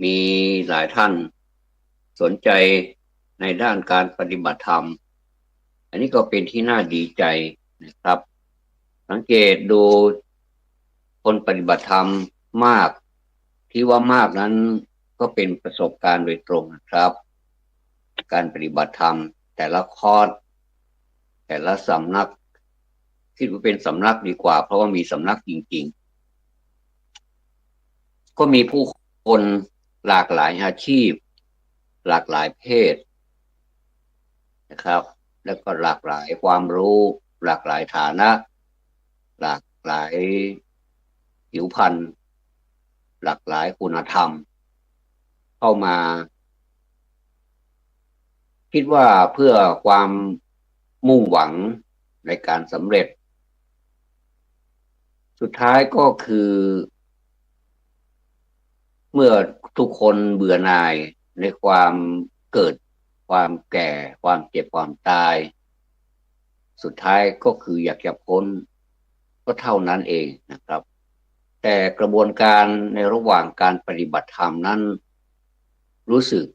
มีหลายท่านสนใจในด้านการปฏิบัติธรรมอันนี้ก็เป็นที่น่าดีใจนะครับสังเกตดูคนปฏิบัติธรรมมากที่ว่ามากนั้นก็เป็นประสบการณ์โดยตรงนะครับการปฏิบัติธรรมแต่ละคอร์สแต่ละสำนักคิดว่าเป็นสำนักดีกว่าเพราะว่ามีสำนักจริงๆก็มีผู้คนหลากหลายอาชีพหลากหลายเพศนะครับแล้วก็หลากหลายความรู้หลากหลายฐานะหลากหลายผิวพรรณหลากหลายคุณธรรมเข้ามาคิดว่าเพื่อความมุ่งหวังในการสำเร็จสุดท้ายก็คือเมื่อทุกคนเบื่อหน่ายในความเกิดความแก่ความเจ็บความตายสุดท้ายก็คืออยากจะพ้นก็เท่านั้นเองนะครับแต่กระบวนการในระหว่างการปฏิบัติธรรมนั้นรู้สึก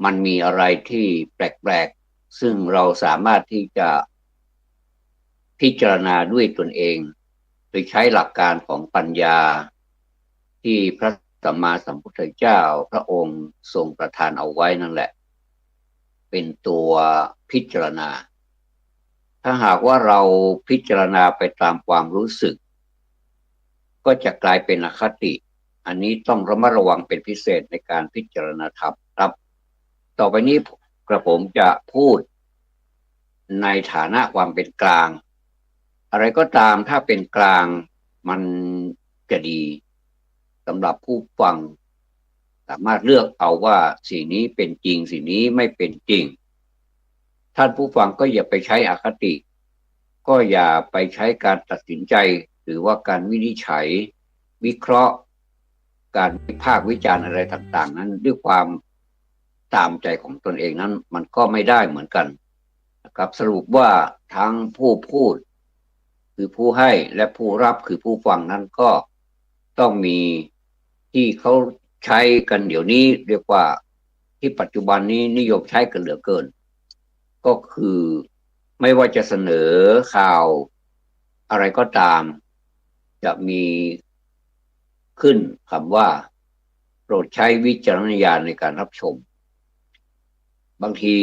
มันมีอะไรที่แปลกๆซึ่งเราสามารถที่จะพิจารณาด้วยตนเองโดยใช้หลักการของปัญญาที่พระสัมมาสัมพุทธเจ้าพระองค์ทรงประทานเอาไว้นั่นแหละเป็นตัวพิจารณาถ้าหากว่าเราพิจารณาไปตามความรู้สึกก็จะกลายเป็นอคติอันนี้ต้องระมัดระวังเป็นพิเศษในการพิจารณาธรรมครับต่อไปนี้กระผมจะพูดในฐานะความเป็นกลางอะไรก็ตามถ้าเป็นกลางมันจะดีสำหรับผู้ฟังสามารถเลือกเอาว่าสิ่งนี้เป็นจริงสิ่งนี้ไม่เป็นจริงท่านผู้ฟังก็อย่าไปใช้อคติก็อย่าไปใช้การตัดสินใจหรือว่าการวินิจฉัยวิเคราะห์การวิพากษ์วิจารณ์อะไรต่างๆนั้นด้วยความตามใจของตนเองนั้นมันก็ไม่ได้เหมือนกันนะครับสรุปว่าทั้งผู้พูดคือผู้ให้และผู้รับคือผู้ฟังนั้นก็ต้องมีที่เขาใช้กันเดี๋ยวนี้เรียกว่าที่ปัจจุบันนี้นิยมใช้กันเหลือเกินก็คือไม่ว่าจะเสนอข่าวอะไรก็ตามจะมีขึ้นคำว่าโปรดใช้วิจารณญาณในการรับชมบางที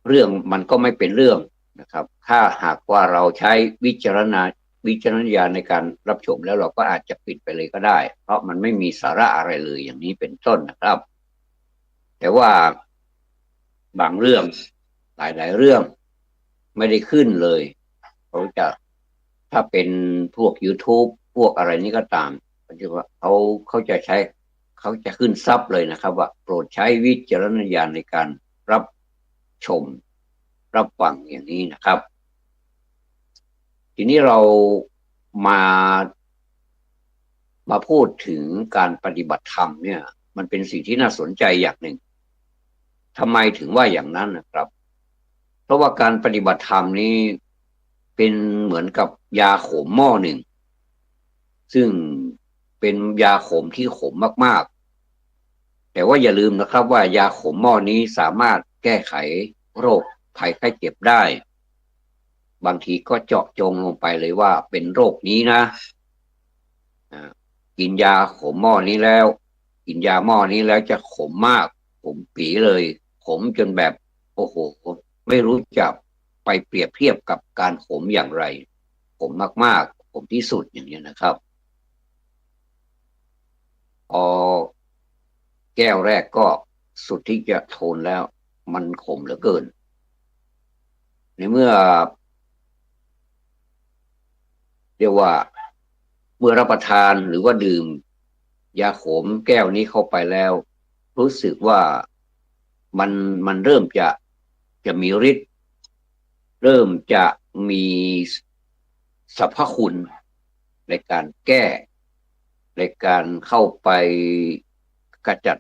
เรื่องมันก็ไม่เป็นเรื่องนะครับถ้าหากว่าเราใช้วิจารณญาณในการรับชมแล้วเราก็อาจจะปิดไปเลยก็ได้เพราะมันไม่มีสาระอะไรเลยอย่างนี้เป็นต้นนะครับแต่ว่าบางเรื่องหลายๆเรื่องไม่ได้ขึ้นเลยเขาจะถ้าเป็นพวก YouTube พวกอะไรนี้ก็ตามเขาจะใช้เขาจะขึ้นซับเลยนะครับว่าโปรดใช้วิจารณญาณในการรับชมรับฟังอย่างนี้นะครับทีนี้เรามาพูดถึงการปฏิบัติธรรมเนี่ยมันเป็นสิ่งที่น่าสนใจอย่างหนึ่งทำไมถึงว่าอย่างนั้นนะครับเพราะว่าการปฏิบัติธรรมนี้เป็นเหมือนกับยาขมหม้อหนึ่งซึ่งเป็นยาขมที่ขมมากๆแต่ว่าอย่าลืมนะครับว่ายาขมหม้อนี้สามารถแก้ไขโรคภัยไข้เจ็บได้บางทีก็เจาะจงลงไปเลยว่าเป็นโรคนี้นะกินยาขมหม้อนี้แล้วกินยาหม้อนี้แล้วจะขมมากขมปีเลยขมจนแบบโอ้โหไม่รู้จะไปเปรียบเทียบกับการขมอย่างไรขมมากๆขมที่สุดอย่างนี้นะครับพอแก้วแรกก็สุดที่จะทนแล้วมันขมเหลือเกินในเมื่อเรียกว่าเมื่อรับประทานหรือว่าดื่มยาขมแก้วนี้เข้าไปแล้วรู้สึกว่ามันมันเริ่มจะมีฤทธิ์เริ่มจะมีสรรพคุณในการแก้ในการเข้าไปกระจัด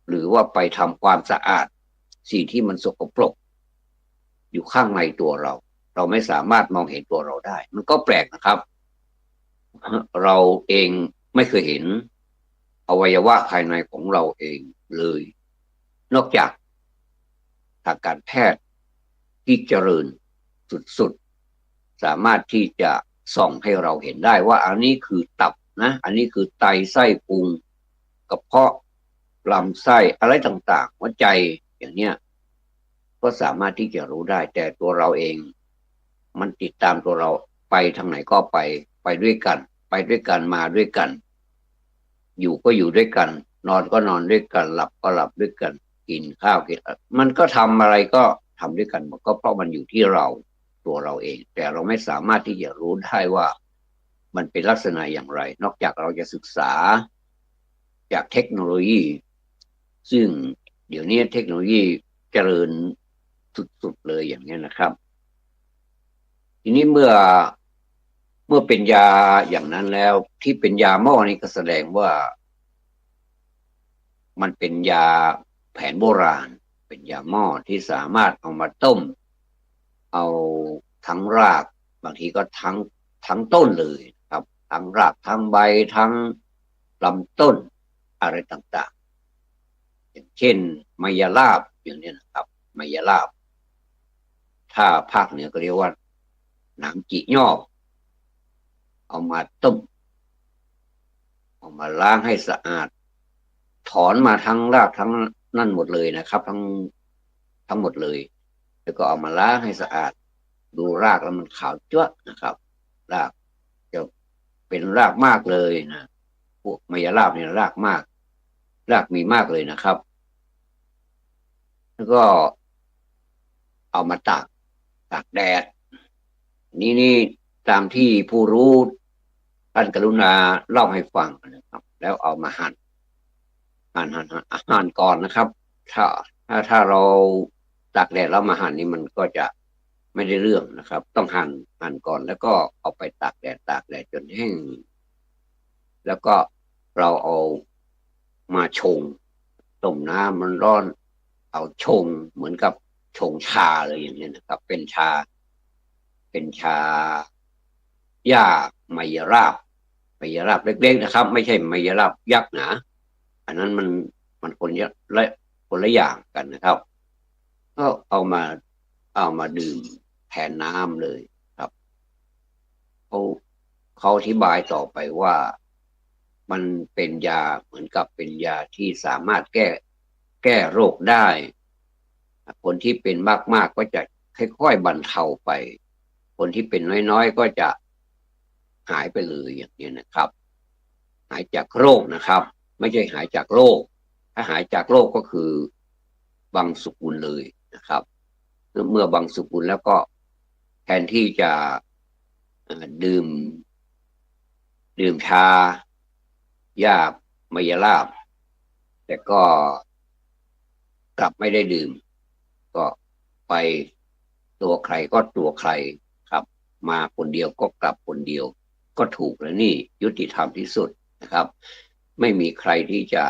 หรือว่าไปทำความสะอาดสิ่งที่มันสกปรกอยู่ข้างในตัวเราเราไม่สามารถมองเห็นตัวเราได้มันก็แปลกนะครับเราเองไม่เคยเห็น วัยวะภายในของเราเองเลยนอกจากทางการแพทย์ที่เจริญสุดๆสามารถที่จะส่องให้เราเห็นได้ว่าอันนี้คือตับนะอันนี้คือไตไส้พุงกระเพาะลำไส้อะไรต่างๆหัวใจอย่างเนี้ยก็สามารถที่จะรู้ได้แต่ตัวเราเองมันติดตามตัวเราไปทางไหนก็ไปด้วยกันไปด้วยกันมาด้วยกันอยู่ก็อยู่ด้วยกันนอนก็นอนด้วยกันหลับก็หลับด้วยกันกินข้าวกินมันก็ทำอะไรก็ทำด้วยกันหมดก็เพราะมันอยู่ที่เราตัวเราเองแต่เราไม่สามารถที่จะรู้ได้ว่ามันเป็นลักษณะอย่างไรนอกจากเราจะศึกษาจากเทคโนโลยีซึ่งเดี๋ยวนี้เทคโนโลยีเจริญสุดๆเลยอย่างนี้นะครับทีนี้เมื่อเป็นยาอย่างนั้นแล้วที่เป็นยาหม้อนี่ก็แสดงว่ามันเป็นยาแผนโบราณเป็นยาหม้อที่สามารถเอามาต้มเอาทั้งรากบางทีก็ทั้งต้นเลยครับทั้งรากทั้งใบทั้งลำต้นอะไรต่างๆอย่างเช่นมายาลาบอย่างนี้นะครับมายาลาบถ้าภาคเหนือก็เรียกว่าหนามจิยอกเอามาต้มเอามาล้างให้สะอาดถอนมาทั้งรากทั้งนั่นหมดเลยนะครับทั้งหมดเลยแล้วก็เอามาล้างให้สะอาดดูรากแล้วมันขาวจ้วะนะครับรากจะเป็นรากมากเลยนะพวกมายาลาบเนี่ยรากมากรากมีมากเลยนะครับแล้วก็เอามาตากแดดนี่ตามที่ผู้รู้ท่านกรุณาเล่าให้ฟังนะครับแล้วเอามาหั่นก่อนนะครับถ้าเราตากแดดแล้วมาหั่นนี่มันก็จะไม่ได้เรื่องนะครับต้องหั่นก่อนแล้วก็เอาไปตากแดดจนแห้งแล้วก็เราเอามาชงต้มน้ำมันร้อนเอาชงเหมือนกับชงชาเลยอย่างนี้นะครับเป็นชาหญ้ามายราบเล็กๆนะครับไม่ใช่มายราบยักษ์นะอันนั้นมันคนละอย่างกันนะครับก็เอามาดื่มแทนน้ำเลยครับเขาอธิบายต่อไปว่ามันเป็นยาเหมือนกับเป็นยาที่สามารถแก้โรคได้คนที่เป็นมากๆก็จะค่อยๆบรรเทาไปคนที่เป็นน้อยๆก็จะหายไปเลยอย่างนี้นะครับหายจากโรคนะครับไม่ใช่หายจากโรคถ้าหายจากโรคก็คือบังสุกุลเลยนะครับเมื่อบังสุกุลแล้วก็แทนที่จะดื่มชาหญ้ามายาลาบแต่ก็กลับไม่ได้ดื่มก็ไปตัวใครก็ตัวใครครับมาคนเดียวก็กลับคนเดียวก็ถูกแล้วนี่ยุติธรรมที่สุดนะครับไม่มีใครที่จะ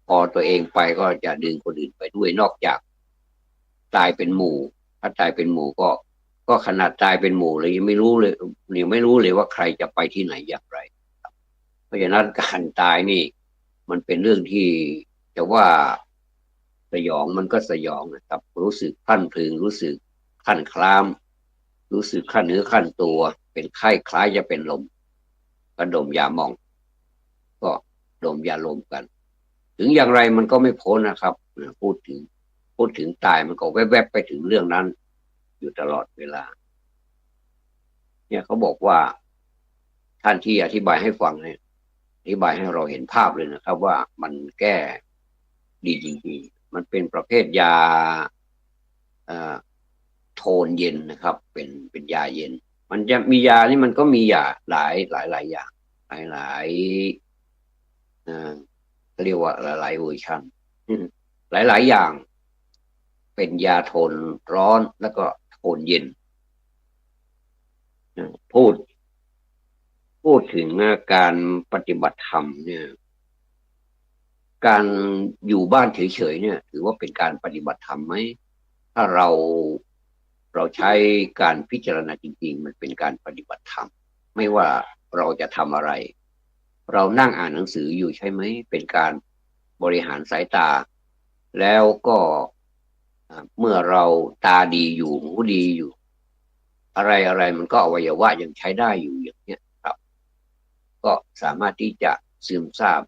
พอตัวเองไปก็จะดึงคนอื่นไปด้วยนอกจากตายเป็นหมู่ถ้าตายเป็นหมู่ก็ขนาดตายเป็นหมู่เลยยังไม่รู้เลยว่าใครจะไปที่ไหนอย่างไรเพราะฉะนั้นการตายนี่มันเป็นเรื่องที่จะว่าสยองมันก็สยองนะครับรู้สึกพลั่นพลึงรู้สึกขั้นคลามรู้สึกขั้นเนื้อขั้นตัวเป็นไข้คล้ายจะเป็นลมก็ดมยาหม่องก็ดมยาลมกันถึงอย่างไรมันก็ไม่พ้นนะครับพูดถึงตายมันก็แวบๆไปถึงเรื่องนั้นอยู่ตลอดเวลาเนี่ยเขาบอกว่าท่านที่อธิบายให้ฟังเนี่ยอธิบายให้เราเห็นภาพเลยนะครับว่ามันแก้ดีจริงๆมันเป็นประเภทยาโทนเย็นนะครับเป็นยาเย็นมันจะมียานี่มันก็มียาหลายอย่างหลายเรียกว่าหลายเวอร์ชันหลายอย่างเป็นยาโทนร้อนแล้วก็โทนเย็นพูดถึงการปฏิบัติธรรมเนี่ยการอยู่บ้านเฉยๆเนี่ยถือว่าเป็นการปฏิบัติธรรมไหมถ้าเราใช้การพิจารณาจริงๆมันเป็นการปฏิบัติธรรมไม่ว่าเราจะทำอะไร เรานั่งอ่านหนังสืออยู่ใช่ไหมเป็นการบริหารสายตาแล้วก็เมื่อเราตาดีอยู่หูดีอยู่อะไรอะไรมันก็อวัยวะยังใช้ได้อยู่อย่างเนี้ยครับก็สามารถที่จะซึมซาบ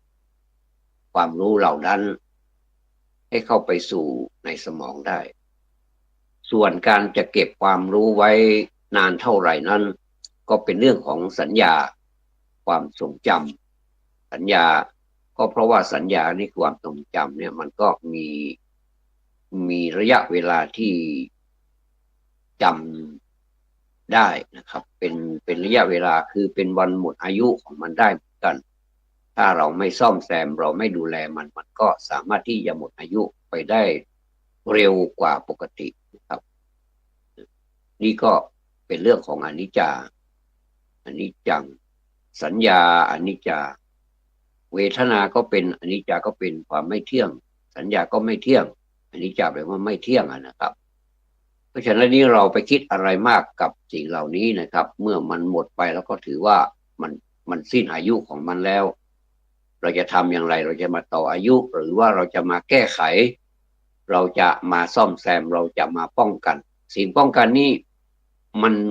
ความรู้เหล่านั้นให้เข้าไปสู่ในสมองได้ส่วนการจะเก็บความรู้ไว้นานเท่าไหร่นั้นก็เป็นเรื่องของสัญญาความทรงจำสัญญาก็เพราะว่าสัญญานี่ความทรงจำเนี่ยมันก็มีระยะเวลาที่จำได้นะครับเป็นระยะเวลาคือเป็นวันหมดอายุของมันได้เหมือนกันถ้าเราไม่ซ่อมแซมเราไม่ดูแลมันก็สามารถที่จะหมดอายุไปได้เร็วกว่าปกตินะครับนี่ก็เป็นเรื่องของอนิจจาอนิจจังสัญญาอนิจจาเวทนาก็เป็นอนิจจาก็เป็นความไม่เที่ยงสัญญาก็ไม่เที่ยงอนิจจาแปลว่าไม่เที่ยงนะครับเพราะฉะนั้นนี่เราไปคิดอะไรมากกับสิ่งเหล่านี้นะครับเมื่อมันหมดไปแล้วก็ถือว่ามันมันสิ้นอายุของมันแล้วเราจะทำอย่างไรเราจะมาต่ออายุหรือว่าเราจะมาแก้ไขเราจะมาซ่อมแซมเราจะมาป้องกันสิ่งป้องกันนี้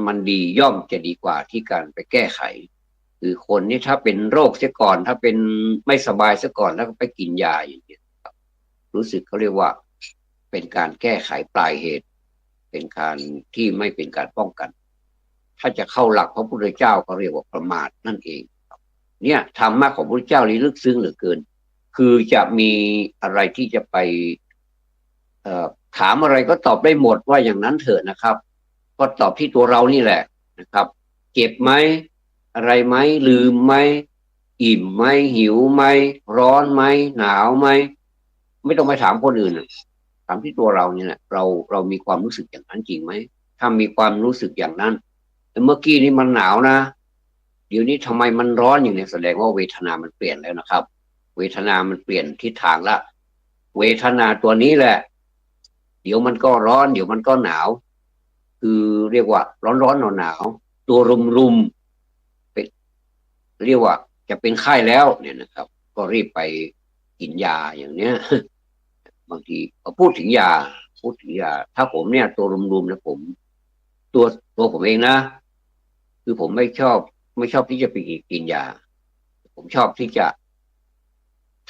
มันดีย่อมจะดีกว่าที่การไปแก้ไขคือคนนี่ถ้าเป็นโรคเสียก่อนถ้าเป็นไม่สบายเสียก่อนแล้วก็ไปกินยาอย่างนี้ครับรู้สึกเขาเรียกว่าเป็นการแก้ไขปลายเหตุเป็นการที่ไม่เป็นการป้องกันถ้าจะเข้าหลักพระพุทธเจ้าก็เรียกว่าประมาทนั่นเองเนี่ยธรรมะของพระพุทธเจ้านี่ลึกซึ้งเหลือเกินคือจะมีอะไรที่จะไปถามอะไรก็ตอบได้หมดว่าอย่างนั้นเถอะนะครับก็ตอบที่ตัวเรานี่แหละนะครับเจ็บไหมอะไรไหมลืมไหมอิ่มไหมหิวไหมร้อนไหมหนาวไหมไม่ต้องไปถามคนอื่นถามที่ตัวเรานี่แหละเรามีความรู้สึกอย่างนั้นจริงไหมถ้ามีความรู้สึกอย่างนั้นแต่เมื่อกี้นี้มันหนาวนะเดี๋ยวนี้ทำไมมันร้อนอย่างนี้แสดงว่าเวทนามันเปลี่ยนแล้วนะครับเวทนามันเปลี่ยนทิศทางละเวทนาตัวนี้แหละเดี๋ยวมันก็ร้อนเดี๋ยวมันก็หนาวคือเรียกว่าร้อนหนาวตัวรุมเป็นเรียกว่าจะเป็นไข้แล้วเนี่ยนะครับก็รีบไปกินยาอย่างเนี้ยบางทีพอพูดถึงยาถ้าผมเนี่ยตัวรุมๆนะผมตัวตัวผมเองนะคือผมไม่ชอบที่จะไปกินยาผมชอบที่จะ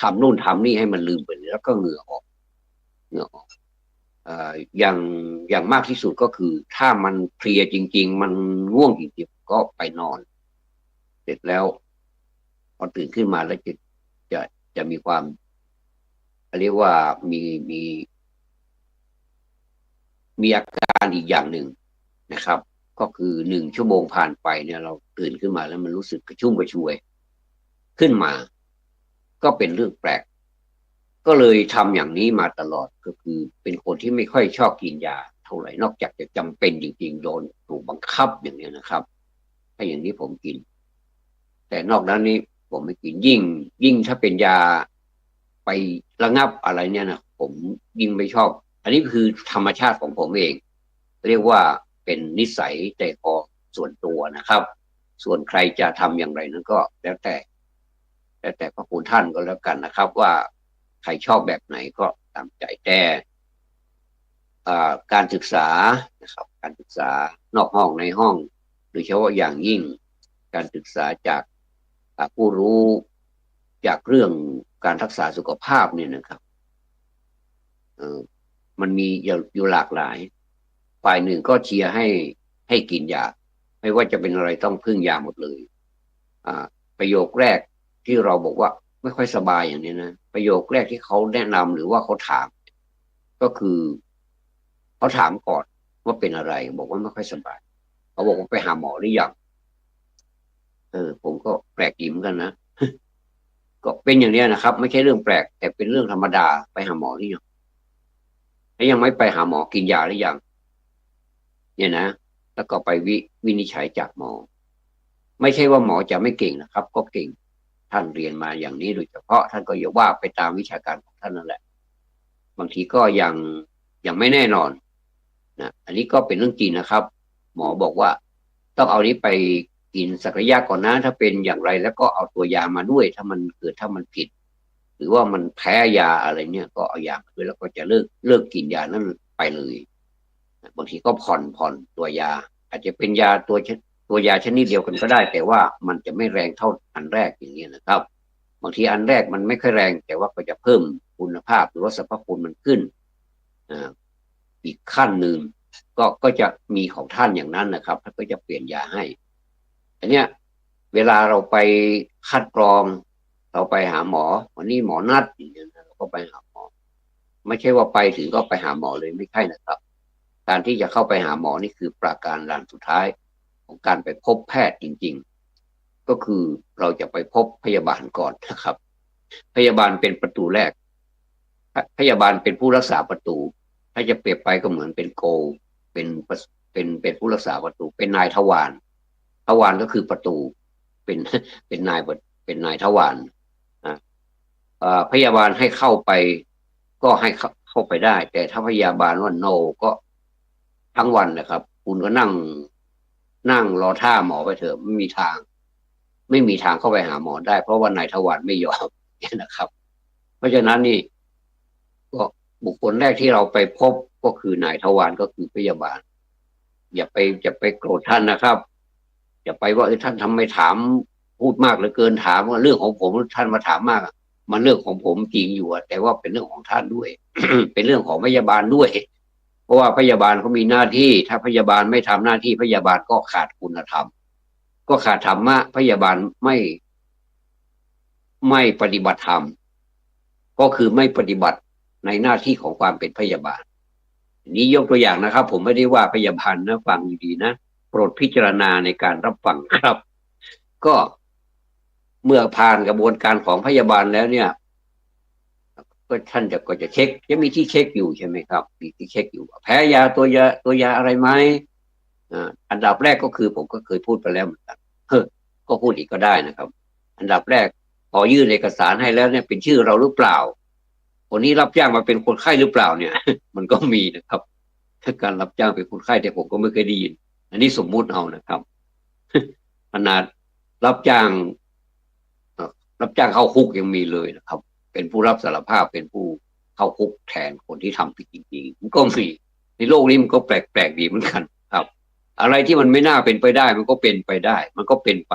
ทำนู่นทำนี่ให้มันลืมไปเลยแล้วก็เหงื่อออกอย่างอย่างมากที่สุดก็คือถ้ามันเพลียจริงๆมันง่วงจริงๆก็ไปนอนเสร็จแล้วพอตื่นขึ้นมาแล้วจะจะมีความเรียกว่ามีมีมีอาการอีกอย่างหนึ่งนะครับก็คือ1 ชั่วโมงผ่านไปเนี่ยเราตื่นขึ้นมาแล้วมันรู้สึกกระชุ่มกระชวยขึ้นมาก็เป็นเรื่องแปลกก็เลยทำอย่างนี้มาตลอดก็คือเป็นคนที่ไม่ค่อยชอบกินยาเท่าไหร่นอกจากจะจำเป็นจริงๆโดนถูกบังคับอย่างนี้นะครับถ้าอย่างนี้ผมกินแต่นอกนั้นนี้ผมไม่กินยิ่งถ้าเป็นยาไประงับอะไรเนี่ยนะผมยิ่งไม่ชอบอันนี้คือธรรมชาติของผมเองเรียกว่าเป็นนิสัยใจคอส่วนตัวนะครับส่วนใครจะทำอย่างไรนั้นก็แล้วแต่พระคุณท่านก็แล้วกันนะครับว่าใครชอบแบบไหนก็ตามใจแต่การศึกษานะครับการศึกษานอกห้องในห้องโดยเฉพาะอย่างยิ่งการศึกษาจากผู้รู้จากเรื่องการรักษาสุขภาพเนี่ยนะครับมันมีอยู่หลากหลายฝ่ายหนึ่งก็เชียร์ให้กินยาไม่ว่าจะเป็นอะไรต้องพึ่งยาหมดเลยประโยคแรกที่เราบอกว่าไม่ค่อยสบายอย่างนี้นะประโยคแรกที่เขาแนะนำหรือว่าเขาถามก็คือเขาถามก่อนว่าเป็นอะไรบอกว่าไม่ค่อยสบายเขาบอกว่าไปหาหมอหรือยังผมก็แปลกดีเหมือนกันนะก็เป็นอย่างนี้นะครับไม่ใช่เรื่องแปลกแต่เป็นเรื่องธรรมดาไปหาหมอหรือยังแล้วยังไม่ไปหาหมอกินยาหรือยังเนี่ยนะแล้วก็ไปวินิจฉัยจากหมอไม่ใช่ว่าหมอจะไม่เก่งนะครับก็เก่งท่านเรียนมาอย่างนี้โดยเฉพาะท่านก็อย่าว่าไปตามวิชาการของท่านนั่นแหละบางทีก็ยังไม่แน่นอนนะอันนี้ก็เป็นเรื่องจริงนะครับหมอบอกว่าต้องเอานี้ไป กินสักระยะก่อนนะถ้าเป็นอย่างไรแล้วก็เอาตัวยามาด้วยถ้ามันผิด หรือว่ามันแพ้ยาอะไรเนี่ยก็เอายามาด้วยแล้วก็จะเลิกกินยานั้นไปเลยบางทีก็ผ่อนตัวยาอาจจะเป็นยาตัวยาชนิดเดียวกันก็ได้แต่ว่ามันจะไม่แรงเท่าอันแรกอย่างนี้นะครับบางทีอันแรกมันไม่ค่อยแรงแต่ว่าก็จะเพิ่มคุณภาพหรือว่าสรรพคุณมันขึ้นอีกขั้นหนึ่งก็จะมีของท่านอย่างนั้นนะครับท่านก็จะเปลี่ยนยาให้อันเนี้ยเวลาเราไปคัดกรองเราไปหาหมอวันนี้หมอนัดอย่างเงี้ยเราก็ไปหาหมอไม่ใช่ว่าไปถึงก็ไปหาหมอเลยไม่ใช่นะครับการที่จะเข้าไปหาหมอนี่คือประการด่านสุดท้ายของการไปพบแพทย์จริงๆก็คือเราจะไปพบพยาบาลก่อนนะครับพยาบาลเป็นประตูแรกพยาบาลเป็นผู้รักษาประตูถ้าจะเปรียบไปก็เหมือนเป็นโกเป็นเป็นผู้รักษาประตูเป็นนายทวารทวารก็คือประตูเป็นเป็นนายทวารพยาบาลให้เข้าไปก็ให้เข้าไปได้แต่ถ้าพยาบาลว่าโนก็ทั้งวันนะครับคุณก็นั่งรอท่าหมอไปเถอะไม่มีทางเข้าไปหาหมอได้เพราะว่านายทวารไม่ยอมนะครับเพราะฉะนั้นนี่ก็บุคคลแรกที่เราไปพบก็คือนายทวารก็คือพยาบาลอย่าไปโกรธท่านนะครับอย่าไปว่าท่านทำไมถามพูดมากเหลือเกินถามว่าเรื่องของผมท่านมาถามมากมันเรื่องของผมจริงอยู่แต่ว่าเป็นเรื่องของท่านด้วย เป็นเรื่องของพยาบาลด้วยเพราะว่าพยาบาลเขามีหน้าที่ถ้าพยาบาลไม่ทำหน้าที่พยาบาลก็ขาดคุณธรรมก็ขาดธรรมะพยาบาลไม่ปฏิบัติธรรมก็คือไม่ปฏิบัติในหน้าที่ของความเป็นพยาบาลนี้ยกตัวอย่างนะครับผมไม่ได้ว่าพยาบาลนะฟังดีๆนะโปรดพิจารณาในการรับฟังครับก็เมื่อผ่านกระบวนการของพยาบาลแล้วเนี่ยก็ท่านก็จะเช็คจะมีที่เช็คอยู่ใช่ไหมครับมีที่เช็คอยู่แพ้ยาตัวยาอะไรไหมอันดับแรกก็คือผมก็เคยพูดไปแล้วเหมือนกันก็พูดอีกก็ได้นะครับอันดับแรกพอยื่นเอกสารให้แล้วเนี่ยเป็นชื่อเราหรือเปล่าคนนี้รับจ้างมาเป็นคนไข้หรือเปล่าเนี่ยมันก็มีนะครับถ้าการรับจ้างเป็นคนไข้แต่ผมก็ไม่เคยได้ยินอันนี้สมมุติเอานะครับขนาดรับจ้างเข้าคุกยังมีเลยนะครับเป็นผู้รับสารภาพเป็นผู้เข้าคุกแทนคนที่ทำผิดจริงๆมันก็มีในโลกนี้มันก็แปลกดีเหมือนกันครับอะไรที่มันไม่น่าเป็นไปได้มันก็เป็นไปได้มันก็เป็นไป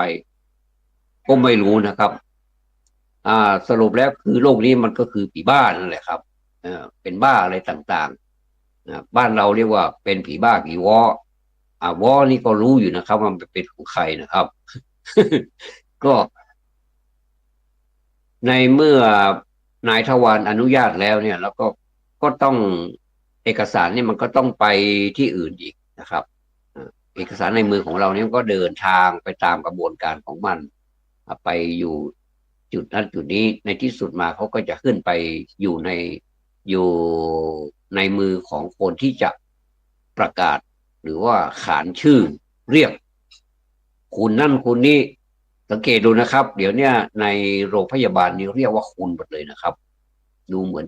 ก็ไม่รู้นะครับสรุปแล้วคือโลกนี้มันก็คือผีบ้านั่นแหละครับเป็นบ้าอะไรต่างๆบ้านเราเรียกว่าเป็นผีบ้าผีวอวอนี่ก็รู้อยู่นะครับว่ามันเป็นของใครนะครับ ก็ในเมื่อนายทวารอนุญาตแล้วเนี่ยแล้วก็ต้องเอกสารนี่มันก็ต้องไปที่อื่นอีกนะครับเอกสารในมือของเราเนี่ยก็เดินทางไปตามกระบวนการของมันไปอยู่จุดนั้นจุดนี้ในที่สุดมาเขาก็จะขึ้นไปอยู่ในมือของคนที่จะประกาศหรือว่าขานชื่อเรียกคุณนั่นคุณนี้สังเกตดูนะครับเดี๋ยวเนี้ยในโรงพยาบาลนี่เรียกว่าคุณหมดเลยนะครับดูเหมือน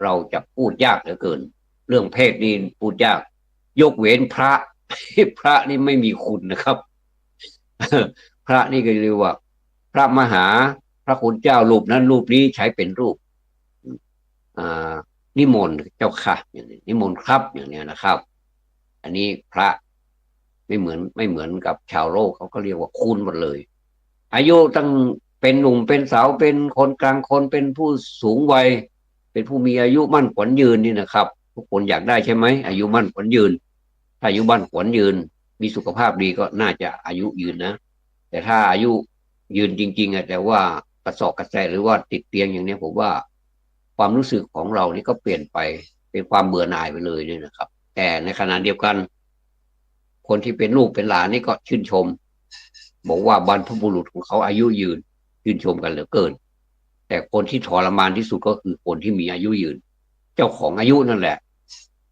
เราจะพูดยากเหลือเกินเรื่องเพศนี่พูดยากยกเว้นพระ พระนี่ไม่มีคุณนะครับ พระนี่ก็เรียกว่าพระมหาพระคุณเจ้ารูปนั้นรูปนี้ใช้เป็นรูปนิมนต์เจ้าค่ะอย่างนี้นิมนต์ครับอย่างนี้นะครับอันนี้พระไม่เหมือนกับชาวโลกเขาก็เรียกว่าคุณหมดเลยอายุตั้งเป็นหนุ่มเป็นสาวเป็นคนกลางคนเป็นผู้สูงวัยเป็นผู้มีอายุมั่นขวัญยืนนี่นะครับทุกคนอยากได้ใช่ไหมอายุมั่นขวัญยืนถ้าอายุมั่นขวัญยืนมีสุขภาพดีก็น่าจะอายุยืนนะแต่ถ้าอายุยืนจริงๆแต่ว่ากระสอบกระแสหรือว่าติดเตียงอย่างนี้ผมว่าความรู้สึกของเรานี่ก็เปลี่ยนไปเป็นความเบื่อหน่ายไปเลยเนี่ยนะครับแต่ในขณะเดียวกันคนที่เป็นลูกเป็นหลานนี่ก็ชื่นชมบอกว่าบรรพบุรุษของเขาอายุยืนชื่นชมกันเหลือเกินแต่คนที่ทรมานที่สุดก็คือคนที่มีอายุยืนเจ้าของอายุนั่นแหละ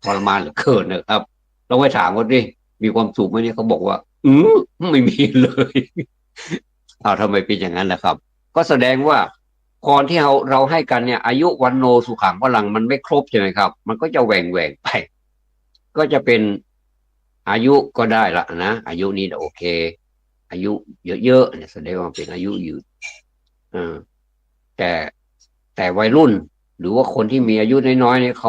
ทรมานเหลือเกินนะครับเราไปถามว่าดิมีความสุขไหมเนี่ยเขาบอกว่าไม่มีเลยทำไมเป็นอย่างนั้นล่ะครับก็แสดงว่าพรที่เราให้กันเนี่ยอายุวันโนสุขังพลังมันไม่ครบใช่ไหมครับมันก็จะแหว่งไปก็จะเป็นอายุก็ได้ละนะอายุนี้โอเค อายุเยอะๆเนี่ยแสดงว่าเป็นอายุยืนอ่าแต่แต่วัยรุ่นหรือว่าคนที่มีอายุน้อยๆเนี่ยเข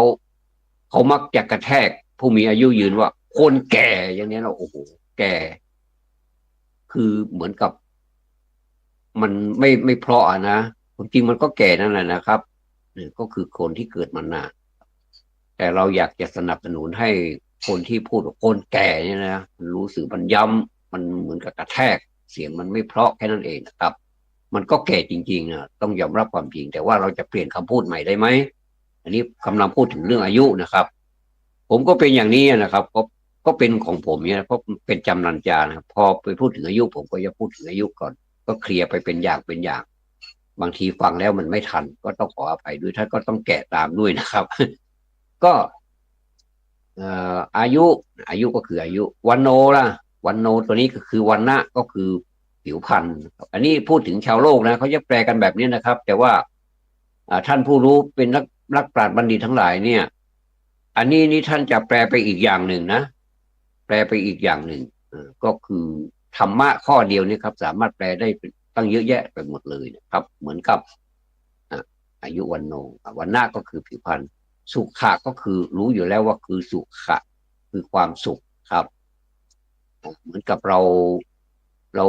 ามักจะกระแทกผู้มีอายุยืนว่าคนแก่อย่างนี้เราโอ้โหแก่คือเหมือนกับมันไม่เพราะนะจริงมันก็แก่นั่นแหละนะครับนี่ก็คือคนที่เกิดมานานแต่เราอยากจะสนับสนุนให้คนที่พูดว่าคนแก่เนี่ยนะมันรู้สึกมันย้ำมันเหมือนกับกระแทกเสียงมันไม่เพราะแค่นั้นเองนะครับมันก็แก่จริงๆนะต้องยอมรับความจริงแต่ว่าเราจะเปลี่ยนคำพูดใหม่ได้ไหมอันนี้กำลังพูดถึงเรื่องอายุนะครับผมก็เป็นอย่างนี้นะครับก็เป็นของผมเนี่ยเพราะเป็นจำนันจานะครับพอไปพูดถึงอายุผมก็จะพูดถึงอายุก่อนก็เคลียร์ไปเป็นอย่างเป็นอย่างบางทีฟังแล้วมันไม่ทันก็ต้องขออภัยด้วยท่านก็ต้องแกะตามด้วยนะครับก็อายุก็คืออายุวันโนล่ะวันโนตัวนี้ก็คือวันนะก็คือผิวพรรณอันนี้พูดถึงชาวโลกนะเขาจะแปลกันแบบนี้นะครับแต่ว่าท่านผู้รู้เป็นนักปราชญ์บัณฑิตทั้งหลายเนี่ยอันนี้นี่ท่านจะแปลไปอีกอย่างหนึ่งนะแปลไปอีกอย่างหนึ่งก็คือธรรมะข้อเดียวนี่ครับสามารถแปลได้ตั้งเยอะแยะไปหมดเลยนะครับเหมือนกับอ่ะอายุวันโนวันนะก็คือผิวพรรณ สุขะก็คือรู้อยู่แล้วว่าคือสุขะคือความสุขครับเหมือนกับเราเร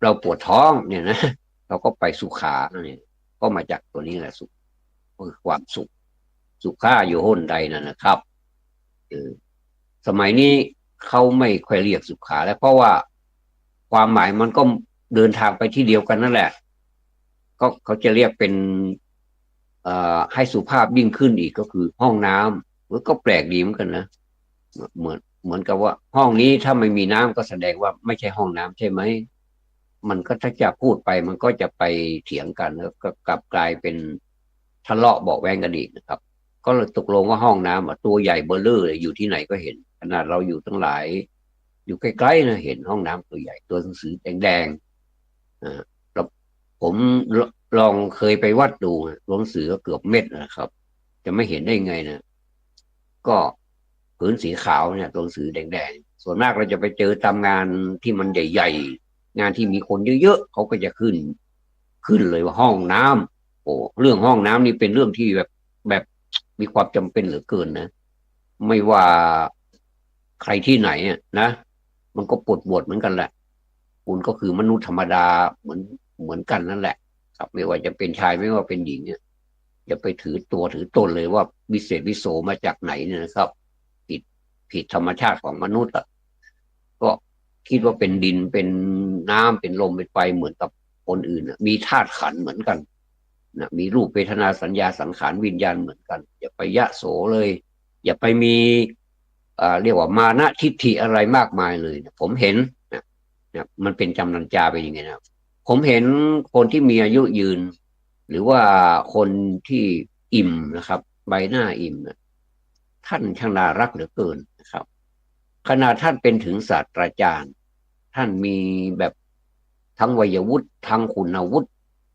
าปวดท้องเนี่ยนะเราก็ไปสุขาเนี่ยก็มาจากตัวนี้แหละสุขคือความสุขสุขาอยู่ห้นใดนั่นนะครับเออสมัยนี้เขาไม่ค่อยเรียกสุขาแล้วเพราะว่าความหมายมันก็เดินทางไปที่เดียวกันนั่นแหละก็เขาจะเรียกเป็นให้สุภาพยิ่งขึ้นอีกก็คือห้องน้ำมันก็แปลกดีเหมือนกันนะเหมือนกับว่าห้องนี้ถ้าไม่มีน้ำก็แสดงว่าไม่ใช่ห้องน้ำใช่ไหมมันก็ถ้าจะพูดไปมันก็จะไปเถียงกันแล้วก็กลับกลายเป็นทะเลาะเบาะแว้งกันอีกนะครับก็เลยตกลงว่าห้องน้ำตัวใหญ่เบอร์เลอร์เลยอยู่ที่ไหนก็เห็นขนาดเราอยู่ทั้งหลายอยู่ใกล้ๆนะเห็นห้องน้ำตัวใหญ่ตัวหนังสือแดงๆแล้วผมลองเคยไปวัดดูตัวหนังสือก็เกือบเม็ดนะครับจะไม่เห็นได้ไงนะก็พื้นสีขาวเนี่ยตัวหนังสือแดงๆส่วนมากเราจะไปเจอตามงานที่มันใหญ่ๆงานที่มีคนเยอะๆเขาก็จะขึ้นเลยว่าห้องน้ำโอ้เรื่องห้องน้ำนี่เป็นเรื่องที่แบบมีความจำเป็นเหลือเกินนะไม่ว่าใครที่ไหนนะมันก็ปวดบวดเหมือนกันแหละคุณก็คือมนุษย์ธรรมดาเหมือนกันนั่นแหละครับไม่ว่าจะเป็นชายไม่ว่าเป็นหญิงเนี่ยอย่าไปถือตัวถือตนเลยว่าวิเศษวิโสมาจากไหนเนี่ยนะครับผิดผิดธรรมชาติของมนุษย์ก็คิดว่าเป็นดินเป็นน้ำเป็นลมเป็นไฟเหมือนกับคนอื่นมีธาตุขันธ์เหมือนกันนะมีรูปเวทนาสัญญาสังขารวิญญาณเหมือนกันอย่าไปยะโสเลยอย่าไปมีเรียกว่ามานะทิฏฐิอะไรมากมายเลยนะผมเห็นนะมันเป็นจำนันจาไปอย่างไงนะผมเห็นคนที่มีอายุยืนหรือว่าคนที่อิ่มนะครับใบหน้าอิ่มนะท่านช่างน่ารักเหลือเกินนะครับขนาดท่านเป็นถึงศาสตราจารย์ท่านมีแบบทั้งวัยวุฒิทั้งคุณวุฒิ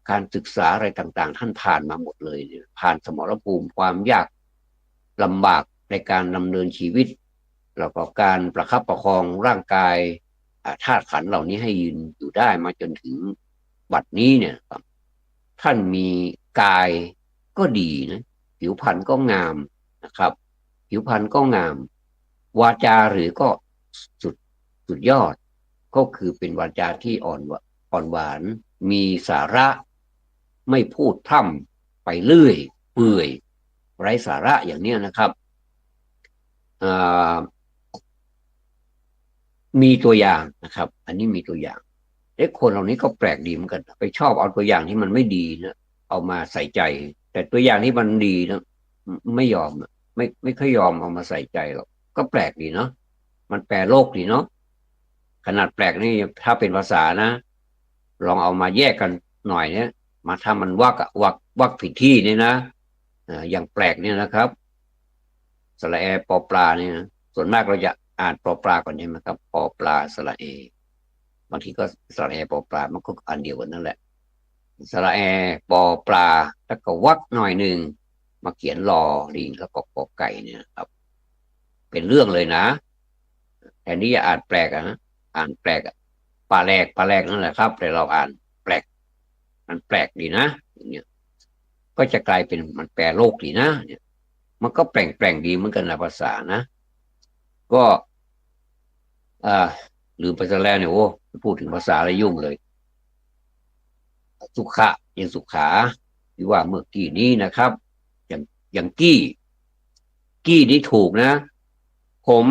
การศึกษาอะไรต่างๆท่านผ่านมาหมดเลยผ่านสมรภูมิความยากลำบากในการดำเนินชีวิตแล้วก็การประคับประคองร่างกายธาตุขันธ์เหล่านี้ให้ยืนอยู่ได้มาจนถึงบัดนี้เนี่ยครับท่านมีกายก็ดีนะผิวพรรณก็งามนะครับผิวพรรณก็งามวาจาหรือก็สุดสุดยอดก็คือเป็นวาจาที่อ่อนหวานมีสาระไม่พูดพร่ำไปเรื่อยเปื่อยไร้สาระอย่างนี้นะครับมีตัวอย่างนะครับอันนี้มีตัวอย่างคนเหล่านี้ก็แปลกดีเหมือนกันไปชอบเอาตัวอย่างที่มันไม่ดีนะเอามาใส่ใจแต่ตัวอย่างที่มันดีนะไม่ยอมไม่ค่อยยอมเอามาใส่ใจหรอกก็แปลกดีเนาะมันแปลโลกดีเนาะขนาดแปลกนี่ถ้าเป็นภาษานะลองเอามาแยกกันหน่อยเนี่ยมาถ้ามันวักผิดที่เนี่ยนะอย่างแปลกเนี่ยนะครับสระแอปอปลาเนี่ยนะส่วนมากเราจะอ่านปอปลาก่อนใช่ไหมครับปอปลาสระเอบางทีก็สระแอปอปลามันก็อันเดียวกันนั่นแหละสระแอปอปลาแล้วก็วักหน่อยหนึ่งมาเขียนรอลิงแล้วก็กอไก่เนี่ยครับเป็นเรื่องเลยนะแทนที่จะอ่านแปลกนะอ่านแปลกไป ปลาแรกนั่นแหละครับแต่เราอ่านแปลกมันแปลกดีนะอย่างเงี้ยก็จะกลายเป็นมันแปลโลกดีนะเนี่ยมันก็แปลงดีเหมือนกันนะภาษานะก็อ่าลืมไปซะแล้วเนี่ยโอ้พูดถึงภาษาอะไรยุ่งเลยสุขะยังสุขาที่ว่าเมื่อกี้นี้นะครับอย่างอย่างกี้นี่ถูกนะผม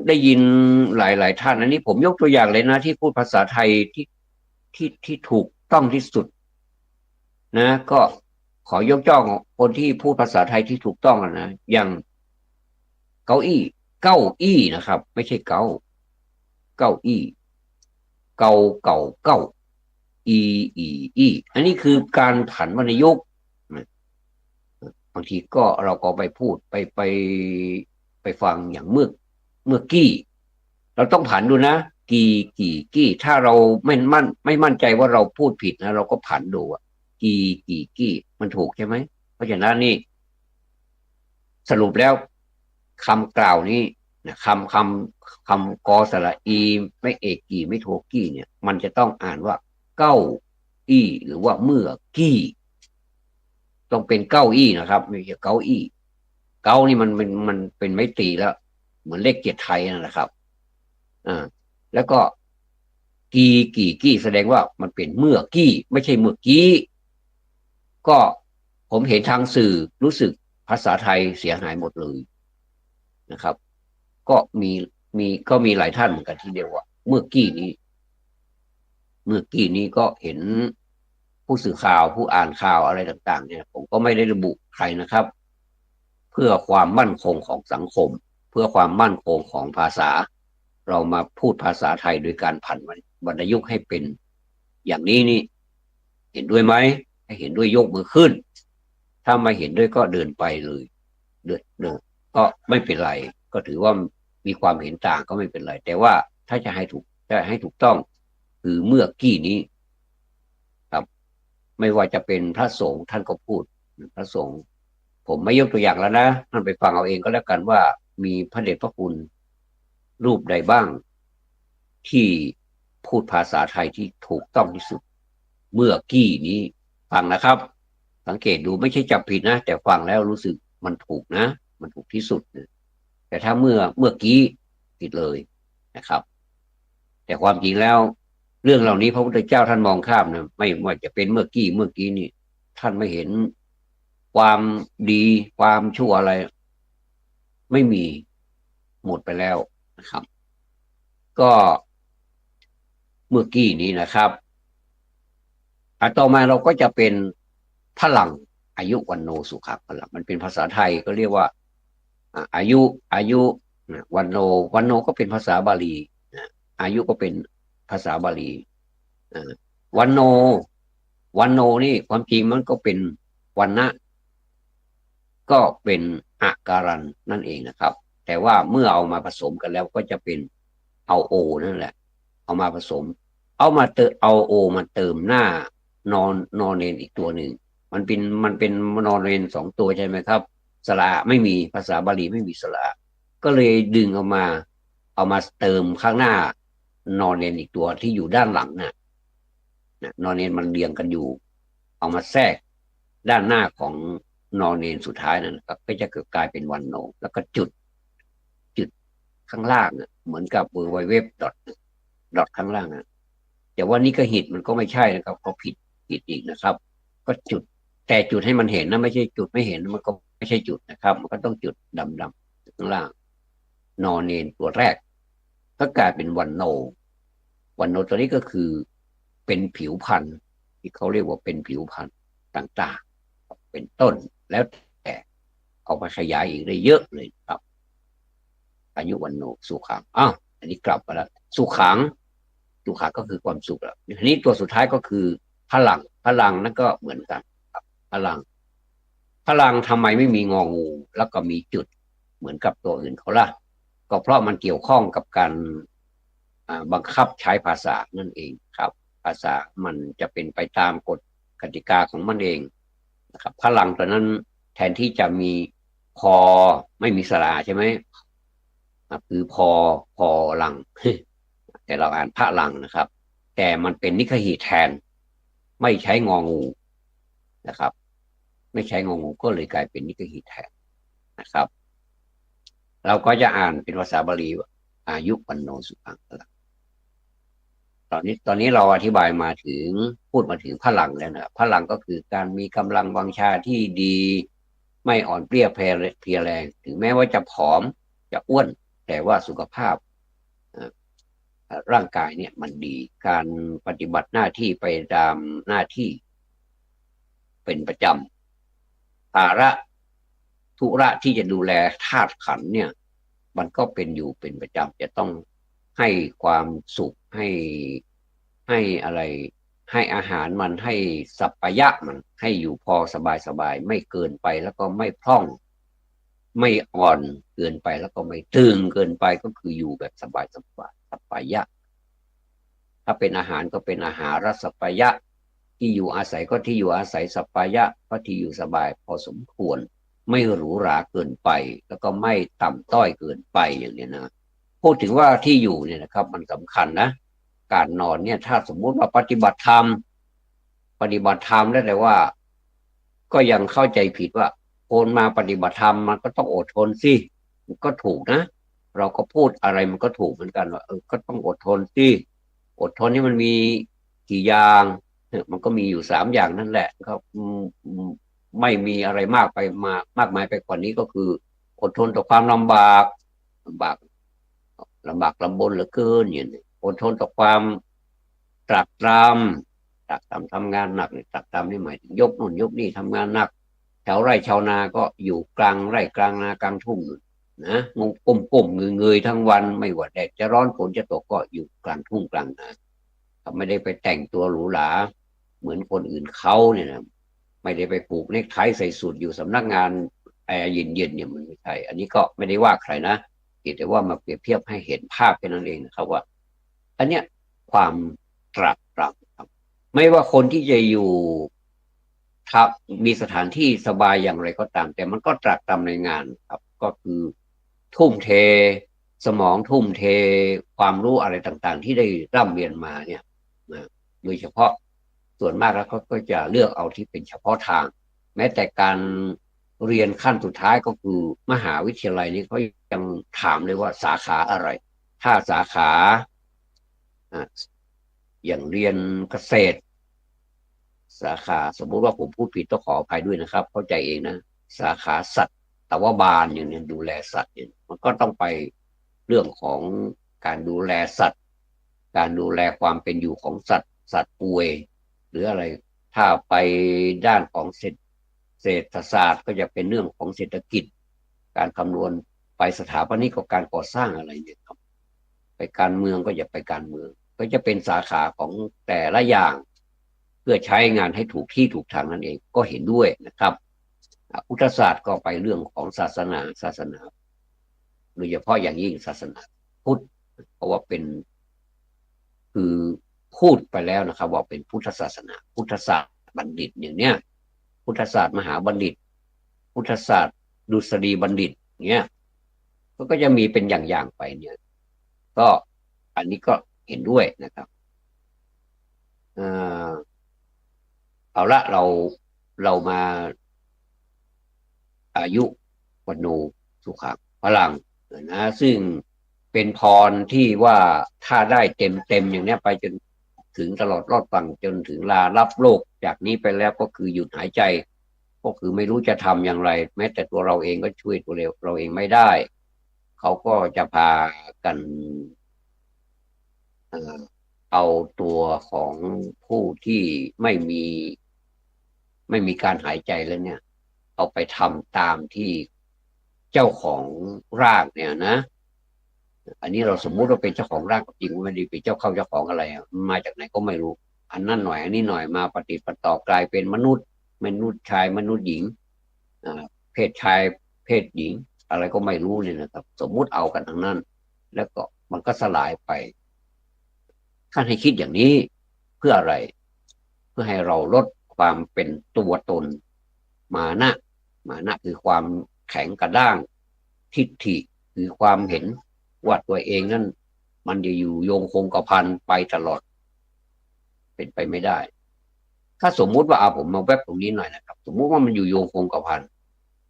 ได้ยินหลายท่านอันนี้ผมยกตัวอย่างเลยนะที่พูดภาษาไทยที่ถูกต้องที่สุดนะก็ขอยกย่องคนที่พูดภาษาไทยที่ถูกต้องนะอย่างเก้าอี้เก้าอี้นะครับไม่ใช่เก้าอี้เก้าอีอีอันนี้คือการผันวรรณยุกต์บางทีก็เราก็ไปพูดไปฟังอย่างเมื่อกี้เราต้องผันดูนะกี่ถ้าเราไม่มั่นใจว่าเราพูดผิดนะเราก็ผันดูอะกี่มันถูกใช่ไหมเพราะฉะนั้นนี่สรุปแล้วคำกล่าวนี้นะคำกอสระอีไม่เอกกี่ไม่โทกี้เนี่ยมันจะต้องอ่านว่าเก้าอี้หรือว่าเมื่อกี้ต้องเป็นเก้าอี้นะครับไม่ใช่เก้าอี้เก้านี่มันเป็นไม้ตรีแล้วเหมือนเลขเจ็ดไทยนั่นแหละครับอ่าแล้วก็กี้แสดงว่ามันเป็นเมื่อกี้ไม่ใช่เมื่อกี้ก็ผมเห็นทางสื่อรู้สึกภาษาไทยเสียหายหมดเลยนะครับก็มีหลายท่านเหมือนกันที่เรียกว่าเมื่อกี้นี้ก็เห็นผู้สื่อข่าวผู้อ่านข่าวอะไรต่างๆเนี่ยผมก็ไม่ได้ระบุใครนะครับเพื่อความมั่นคงของสังคมเพื่อความมั่นคงของภาษาเรามาพูดภาษาไทยโดยการผันวรรณยุกต์ให้เป็นอย่างนี้นี่เห็นด้วยไหมให้เห็นด้วยยกมือขึ้นถ้าไม่เห็นด้วยก็เดินไปเลยเดินก็ไม่เป็นไรก็ถือว่ามีความเห็นต่างก็ไม่เป็นไรแต่ว่าถ้าจะให้ถูกต้องคือเมื่อกี้นี้ครับไม่ว่าจะเป็นพระสงฆ์ท่านก็พูดพระสงฆ์ผมไม่ยกตัวอย่างแล้วนะท่านไปฟังเอาเองก็แล้วกันว่ามีพระเดชพระคุณรูปใดบ้างที่พูดภาษาไทยที่ถูกต้องที่สุดเมื่อกี้นี้ฟังนะครับสังเกตดูไม่ใช่จับผิดนะแต่ฟังแล้วรู้สึกมันถูกนะมันถูกที่สุดนะแต่ถ้าเมื่อกี้ผิดเลยนะครับแต่ความจริงแล้วเรื่องเหล่านี้พระพุทธเจ้าท่านมองข้ามนะไม่ว่าจะเป็นเมื่อกี้นี่ท่านไม่เห็นความดีความชั่วอะไรไม่มีหมดไปแล้วนะครับก็เมื่อกี้นี้นะครับต่อมาเราก็จะเป็นพลังอายุวันโนสุขะพลังมันเป็นภาษาไทยก็เรียกว่าอายุวันโนก็เป็นภาษาบาลีอายุก็เป็นภาษาบาลีวันโนวันโนนี่ความจริงมันก็เป็นวันนะก็เป็นอาการันนั่นเองนะครับแต่ว่าเมื่อเอามาผสมกันแล้วก็จะเป็นเอาโอนั่นแหละเอามาผสมเอาโอมาเติมหน้านอนเนนอีกตัวหนึ่งมันเป็นนอนเนนสองตัวใช่ไหมครับสระไม่มีภาษาบาลีไม่มีสระก็เลยดึงเอามาเติมข้างหน้านอนเนนอีกตัวที่อยู่ด้านหลังน่ะนอนเนนมันเรียงกันอยู่เอามาแทรกด้านหน้าของนอนเนนสุดท้ายนั่นก็จะเกิดกลายเป็นวันโนแล้วก็จุดข้างล่างเหมือนกับเวอร์ไวเว็บดอทข้างล่างแต่ว่านี่ก็หิตมันก็ไม่ใช่นะครับก็ผิดอีกนะครับก็จุดแต่จุดให้มันเห็นนะไม่ใช่จุดไม่เห็นมันก็ไม่ใช่จุดนะครับมันก็ต้องจุดดำข้างล่างนอนเนนตัวแรกก็กลายเป็นวันโนตัวนี้ก็คือเป็นผิวพันธุ์ที่เขาเรียกว่าเป็นผิวพันธุ์ต่างๆเป็นต้นแล้วแต่เอาไปขยายอีกได้เยอะเลยครับอายุวันโนสุขังอันนี้กลับมาแล้วสุขังก็คือความสุขแล้วทีนี้ตัวสุดท้ายก็คือพลังนั่นก็เหมือนกันครับพลังทำไมไม่มีงองูแล้วก็มีจุดเหมือนกับตัวอื่นเขาล่ะก็เพราะมันเกี่ยวข้องกับการบังคับใช้ภาษานั่นเองครับภาษามันจะเป็นไปตามกฎกติกาของมันเองนะครับพลังตัวนั้นแทนที่จะมีพอไม่มีสระใช่ไหมคือพอลังแต่เราอ่านพระลังนะครับ แต่มันเป็นนิคหิแทนไม่ใช้งองูนะครับไม่ใช้งองูก็เลยกลายเป็นนิคหิแทนนะครับเราก็จะอ่านเป็นภาษาบาลีว่าอายุปันโนสุขังพลังตอนนี้เราอธิบายมาถึงพูดมาถึงพลังแล้วนะพลังก็คือการมีกำลังวังชาที่ดีไม่อ่อนเปรี้ยเพลียแรงถึงแม้ว่าจะผอมจะอ้วนแต่ว่าสุขภาพร่างกายเนี่ยมันดีการปฏิบัติหน้าที่ไปตามหน้าที่เป็นประจำภาระธุระที่จะดูแลธาตุขันธ์เนี่ยมันก็เป็นอยู่เป็นประจำจะต้องให้ความสุขให้อะไรให้อาหารมันให้สัปปายะมันให้อยู่พอสบายไม่เกินไปแล้วก็ไม่พร่องไม่อ่อนเกินไปแล้วก็ไม่ตึงเกินไปก็คืออยู่แบบสบายสัปปายะถ้าเป็นอาหารก็เป็นอาหารสัปปายะที่อยู่อาศัยก็ที่อยู่อาศัยสัปปายะก็ที่อยู่สบายพอสมควรไม่หรูหราเกินไปแล้วก็ไม่ต่ำต้อยเกินไปอย่างนี้นะพูดถึงว่าที่อยู่เนี่ยนะครับมันสำคัญนะการนอนเนี่ยถ้าสมมุติว่าปฏิบัติธรรมได้แต่ว่าก็ยังเข้าใจผิดว่าคนมาปฏิบัติธรรมมันก็ต้องอดทนสิมันก็ถูกนะเราก็พูดอะไรมันก็ถูกเหมือนกันว่าก็ต้องอดทนสิอดทนนี่มันมีกี่อย่างมันก็มีอยู่3 อย่างนั่นแหละครับไม่มีอะไรมากมายไปกว่านี้ก็คืออดทนต่อความลำบากลำบนเหลือเกินอย่างนี้อดทนต่อความตรากตรทำงานหนักตรากตรำนี่หมายถึงยกนู่นยกนี่ทำงานหนักชาวไร่ชาวนาก็อยู่กลางไร่กลางนากลางทุ่งนะงงก้มเงยทั้งวันไม่ว่าแดดจะร้อนฝนจะตกก็อยู่กลางทุ่งกลางนาเขาไม่ได้ไปแต่งตัวหรูหราเหมือนคนอื่นเขาเนี่ยนะไม่ได้ไปผูกเนคไทใส่สูทอยู่สำนักงานแอร์เย็นๆเนี่ยมันไม่ใช่อันนี้ก็ไม่ได้ว่าใครนะแต่ว่ามาเปรียบเทียบให้เห็นภาพแค่นั้นเองนะครับว่าอันเนี้ยความตรากตรำครับไม่ว่าคนที่จะอยู่ทับมีสถานที่สบายอย่างไรก็ตามแต่มันก็ตรากตรำในงานครับก็คือทุ่มเทสมองทุ่มเทความรู้อะไรต่างๆที่ได้ร่ำเรียนมาเนี่ยนะโดยเฉพาะส่วนมากแล้วก็จะเลือกเอาที่เป็นเฉพาะทางแม้แต่การเรียนขั้นสุดท้ายก็คือมหาวิทยาลัยนี้เขายังถามเลยว่าสาขาอะไรถ้าสาขาอย่างเรียนเกษตรสาขาสมมุติว่าผมพูดผิดต้องขออภัยด้วยนะครับเข้าใจเองนะสาขาสัตวบาลอย่างนี้ดูแลสัตว์เนี่ยมันก็ต้องไปเรื่องของการดูแลสัตว์การดูแลความเป็นอยู่ของสัตว์ป่วยหรืออะไรถ้าไปด้านของเศรษฐศาสตร์ก็จะเป็นเรื่องของเศรษฐกิจการคำนวณไปสถาปนิกกับการก่อสร้างอะไรเนี่ยครับไปการเมืองก็จะไปการเมืองก็จะเป็นสาขาของแต่ละอย่างเพื่อใช้งานให้ถูกที่ถูกทางนั่นเองก็เห็นด้วยนะครับพุทธศาสตร์ก็ไปเรื่องของศาสนาโดยเฉพาะอย่างยิ่งศาสนาพุทธเพราะว่าเป็นคือพูดไปแล้วนะครับว่าเป็นพุทธศาสนาพุทธศาสตร์บัณฑิตอย่างเนี้ยพุทธศาสตร์มหาบัณฑิตพุทธศาสตร์ดุษฎีบัณฑิตเนี้ยก็จะมีเป็นอย่างๆไปเนี่ยก็อันนี้ก็เห็นด้วยนะครับเอาละเรามาอายุวันโนสุขังพลังนะซึ่งเป็นพรที่ว่าถ้าได้เต็มอย่างนี้ไปจนถึงตลอดรอดฝั่งจนถึงลารับโลกจากนี้ไปแล้วก็คือหยุดหายใจก็คือไม่รู้จะทำอย่างไรแม้แต่ตัวเราเองก็ช่วยตัวเราเองไม่ได้เขาก็จะพากันเอาตัวของผู้ที่ไม่มีการหายใจแล้วเนี่ยเอาไปทำตามที่เจ้าของร่างเนี่ยนะอันนี้เราสมมุติว่าเป็นเจ้าของร่างจริงไม่ได้เป็นเจ้าของอะไรมาจากไหนก็ไม่รู้อันนั้นหน่อยอันนี้หน่อยมาปฏิปต่อกลายเป็นมนุษย์ชายมนุษย์หญิงเพศชายเพศหญิงอะไรก็ไม่รู้เนี่ยนะครับสมมุติเอากันทั้งนั้นแล้วก็มันก็สลายไปท่านให้คิดอย่างนี้เพื่ออะไรเพื่อให้เราลดความเป็นตัวตนมานะคือความแข็งกระด้างทิฏฐิคือความเห็นว่าตัวเองนั้นมันจะอยู่โยงคงกระพันไปตลอด เป็นไปไม่ได้ ถ้าสมมุติว่าผมมาแวบตรงนี้หน่อยนะครับสมมุติว่ามันอยู่โยงคงกระพัน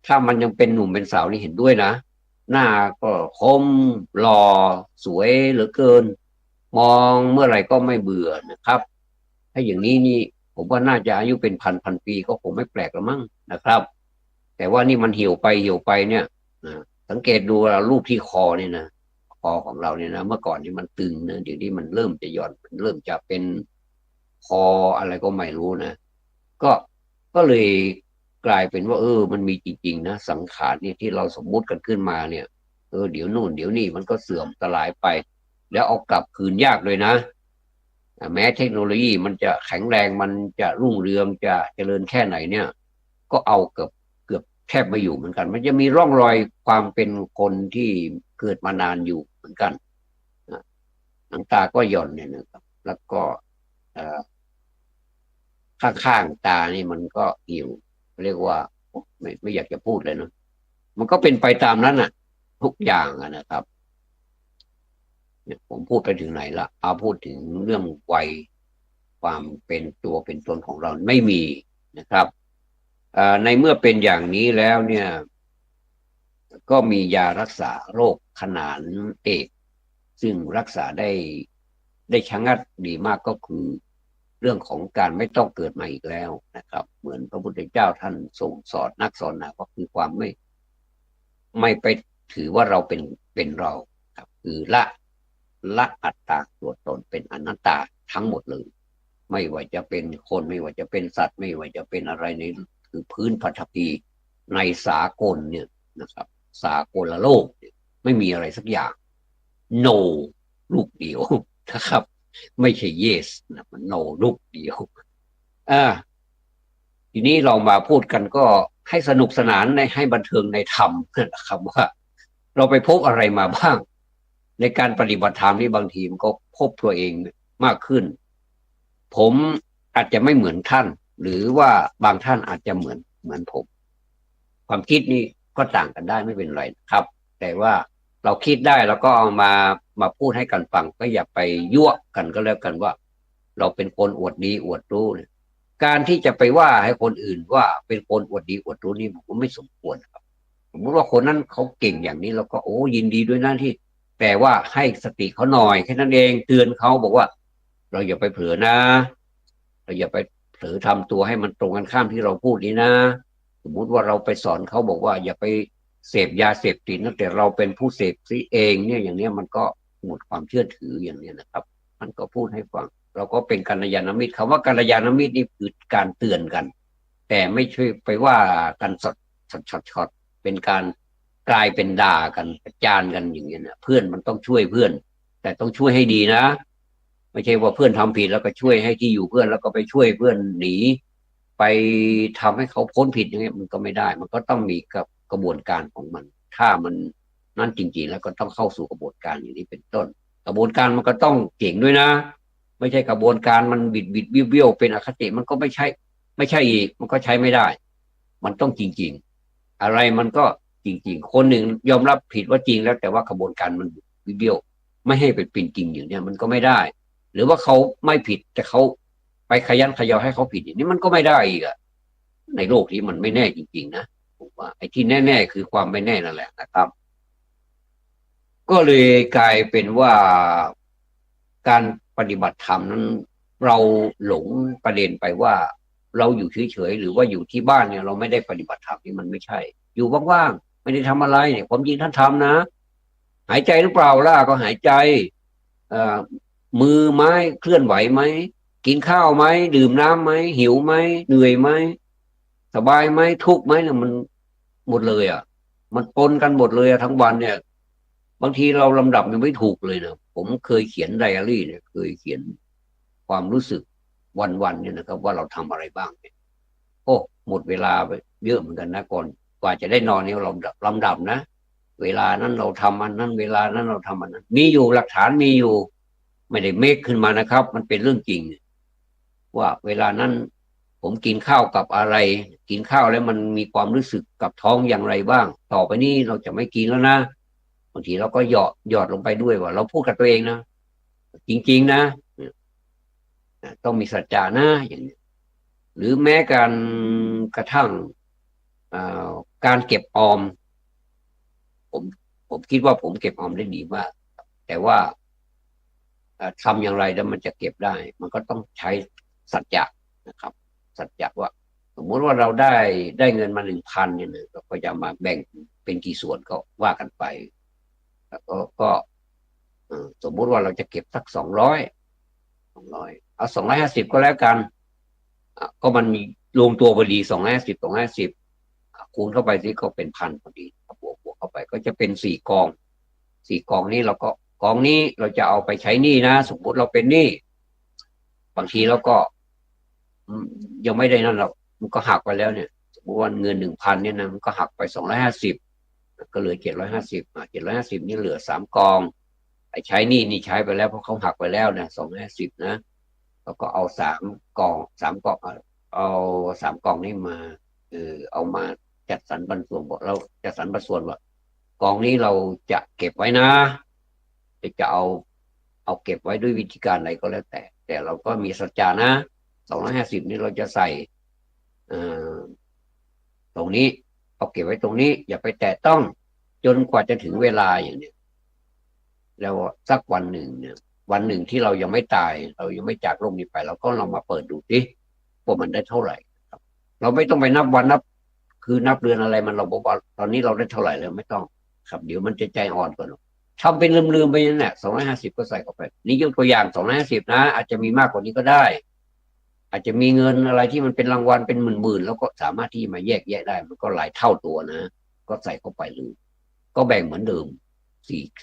ถ้ามันยังเป็นหนุ่มเป็นสาวนี่เห็นด้วยนะหน้าก็คมหล่อสวยเหลือเกินมองเมื่อไหร่ก็ไม่เบื่อนะครับถ้าอย่างนี้นี่ผมว่าน่าจะอายุเป็นพันปีก็คงไม่แปลกละมั้งนะครับแต่ว่านี่มันเหี่ยวไปเหี่ยวไปเนี่ยสังเกตดูรูปที่คอเนี่ยนะคอของเราเนี่ยนะเมื่อก่อนนี่มันตึงนะเดี๋ยวนี้มันเริ่มจะหย่อนมันเริ่มจะเป็นคออะไรก็ไม่รู้นะก็ก็เลยกลายเป็นว่ามันมีจริงๆนะสังขารเนี่ยที่เราสมมุติกันขึ้นมาเนี่ยเดี๋ยวนู่นเดี๋ยวนี่มันก็เสื่อมสลายไปแล้วเอากลับคืนยากเลยนะแม้เทคโนโลยีมันจะแข็งแรงมันจะรุ่งเรืองจะเจริญแค่ไหนเนี่ยก็เอาเกือบแทบไม่อยู่เหมือนกันมันจะมีร่องรอยความเป็นคนที่เกิดมานานอยู่เหมือนกันหนังตาก็หย่อนเนี่ยนะครับแล้วก็ข้างๆตานี่มันก็หิวเรียกว่าไม่อยากจะพูดเลยเนาะมันก็เป็นไปตามนั้นน่ะทุกอย่างนะครับเนี่ยผมพูดไปถึงไหนละเอาพูดถึงเรื่องวัยความเป็นตัวเป็นตนของเราไม่มีนะครับในเมื่อเป็นอย่างนี้แล้วเนี่ยก็มียารักษาโรคขนานเอกซึ่งรักษาได้ชะงัดดีมากก็คือเรื่องของการไม่ต้องเกิดมาอีกแล้วนะครับเหมือนพระพุทธเจ้าท่านทรงสอนนักสอนนะก็คือความไม่ไปถือว่าเราเป็นเราครับคือละอัตตาตัวตนเป็นอนัตตาทั้งหมดเลยไม่ว่าจะเป็นคนไม่ว่าจะเป็นสัตว์ไม่ว่าจะเป็นอะไรในคือพื้นปฐพีในสากลเนี่ยนะครับสากลโลกไม่มีอะไรสักอย่าง no ลูกเดียวนะครับไม่ใช่ yes นะมัน no ลูกเดียวทีนี้เรามาพูดกันก็ให้สนุกสนานให้บันเทิงในธรรมนะครับว่าเราไปพบอะไรมาบ้างในการปฏิบัติธรรมนี่บางทีมันก็พบตัวเองมากขึ้นผมอาจจะไม่เหมือนท่านหรือว่าบางท่านอาจจะเหมือนผมความคิดนี่ก็ต่างกันได้ไม่เป็นไรครับ แต่ว่าเราคิดได้แล้วก็เอามาพูดให้กันฟังก็อย่าไปยั่วกันก็แล้วกันว่าเราเป็นคนอวดดีอวดรู้เนี่ยการที่จะไปว่าให้คนอื่นว่าเป็นคนอวดดีอวดรู้นี่ผมไม่สมควรครับสมมติว่าคนนั้นเขาเก่งอย่างนี้เราก็ยินดีด้วยนะที่แต่ว่าให้สติเขาหน่อยแค่นั้นเองเตือนเขาบอกว่าเราอย่าไปเผลอนะเราอย่าไปเผลอทำตัวให้มันตรงกันข้ามที่เราพูดนี้นะสมมุติว่าเราไปสอนเขาบอกว่าอย่าไปเสพยาเสพติดนะแต่เราเป็นผู้เสพซิเองเนี่ยอย่างนี้มันก็หมดความเชื่อถืออย่างนี้นะครับมันก็พูดให้ฟังเราก็เป็นกัลยาณมิตรคำว่ากัลยาณมิตรนี่คือการเตือนกันแต่ไม่ใช่ไปว่ากันช็อตเป็นการกลายเป็นด่ากันประจานกันอย่างเงี้ยนะเพื่อนมันต้องช่วยเพื่อนแต่ต้องช่วยให้ดีนะไม่ใช่ว่าเพื่อนทำผิดแล้วก็ช่วยให้ที่อยู่เพื่อนแล้วก็ไปช่วยเพื่อนหนีไปทำให้เขาพ้นผิดอย่างเงี้ยมันก็ไม่ได้มันก็ต้องมีกระบวนการของมันถ้ามันนั่นจริงๆแล้วก็ต้องเข้าสู่กระบวนการอย่างนี้เป็นต้นกระบวนการมันก็ต้องเก่งด้วยนะไม่ใช่กระบวนการมันบิดเบี้ยวเป็นอคติมันก็ไม่ใช่อีกมันก็ใช้ไม่ได้มันต้องจริงๆอะไรมันก็จริงๆคนหนึ่งยอมรับผิดว่าจริงแล้วแต่ว่ากระบวนการมันบิดเบี้ยวไม่ให้เป็นจริงอย่างเนี้ยมันก็ไม่ได้หรือว่าเขาไม่ผิดแต่เขาไปขยันขยอให้เขาผิดอย่างนี้มันก็ไม่ได้อีกอะในโลกนี้มันไม่แน่จริงๆนะผมว่าไอ้ที่แน่ๆคือความไม่แน่นั่นแหละนะครับก็เลยกลายเป็นว่าการปฏิบัติธรรมนั้นเราหลงประเด็นไปว่าเราอยู่เฉยๆหรือว่าอยู่ที่บ้านเนี่ยเราไม่ได้ปฏิบัติธรรมนี่มันไม่ใช่อยู่ว่างๆไม่ได้ทำอะไรเนี่ยความจริงท่านทำนะหายใจหรือเปล่าล่ะก็หายใจมือไม้เคลื่อนไหวไหมกินข้าวไหมดื่มน้ำไหมหิวไหมเหนื่อยไหมสบายไหมทุกข์ไหมเนี่ยมันหมดเลยอ่ะมันปนกันหมดเลยอะทั้งวันเนี่ยบางทีเราลำดับยังไม่ถูกเลยนะผมเคยเขียนไดอารี่เนี่ยเคยเขียนความรู้สึกวันเนี่ยนะครับว่าเราทำอะไรบ้างเนี่ยโอ้หมดเวลาไปเยอะเหมือนกันนะก่อนกว่าจะได้นอนเนี่ยเราลำดับนะเวลานั้นเราทำอันนั้นเวลานั้นเราทำอันนั้นมีอยู่หลักฐานมีอยู่ไม่ได้เมคขึ้นมานะครับมันเป็นเรื่องจริงว่าเวลานั้นผมกินข้าวกับอะไรกินข้าวแล้วมันมีความรู้สึกกับท้องอย่างไรบ้างต่อไปนี้เราจะไม่กินแล้วนะบางทีเราก็หยอดลงไปด้วยว่าเราพูดกับตัวเองนะจริงๆนะ ต้องมีสัจจะนะอย่างนี้หรือแม้การกระทั่งอ่าการเก็บออมผมผมคิดว่าผมเก็บออมได้ดีมากแต่ว่าทำอย่างไรแล้วมันจะเก็บได้ มันก็ต้องใช้สัจจะนะครับสัจจะว่าสมมุติว่าเราได้เงินมา1,000เนี่ยนะเราก็จะมาแบ่งเป็นกี่ส่วนก็ว่ากันไปแล้วก็สมมุติว่าเราจะเก็บสัก200เอา250ก็แล้วกันก็มันมีรวมตัวพอดี250คูณเข้าไปที่ก็เป็น1,000พอดีบวกเข้าไปก็จะเป็น4 กองนี้เราก็กองนี้เราจะเอาไปใช้หนี้นะสมมติเราเป็นหนี้บางทีเราก็ยังไม่ได้นั่นเรามันก็หักไปแล้วเนี่ยสมมติว่าเงิน1,000เนี่ยนะมันก็หักไป250ก็เหลือ750นี่เหลือ3 กองไอ้ใช้หนี้นี่ใช้ไปแล้วเพราะเขาหักไปแล้วนะ250นะแล้วก็เอา3 กองเอา3 กองนี้มาเอามาจัดสรรปันส่วนบอกเราจัดสรรปันส่วนว่ากองนี้เราจะเก็บไว้นะจะเอาเก็บไว้ด้วยวิธีการไหนก็แล้วแต่เราก็มีสัจจานะ250นี่เราจะใส่ตรงนี้เอาเก็บไว้ตรงนี้อย่าไปแตะต้องจนกว่าจะถึงเวลาอย่างนี้แล้วสักวันหนึ่งเนี่ยวันหนึ่งที่เรายังไม่ตายเรายังไม่จากโลกนี้ไปเราก็ลองมาเปิดดูสิว่ามันได้เท่าไหร่ครับเราไม่ต้องไปนับวันคือนับเดือนอะไรมันเราบอกว่าตอนนี้เราได้เท่าไหร่แล้วไม่ต้องครับเดี๋ยวมันจะใจอ่อนก่อนทำเป็นลืมๆไปนั่นแหละ250ก็ใส่เข้าไปนี่ยกตัวอย่าง250นะอาจจะมีมากกว่านี้ก็ได้อาจจะมีเงินอะไรที่มันเป็นรางวัลเป็นหมื่นๆแล้วก็สามารถที่มาแยกแยะได้มันก็หลายเท่าตัวนะก็ใส่เข้าไปเลยก็แบ่งเหมือนเดิม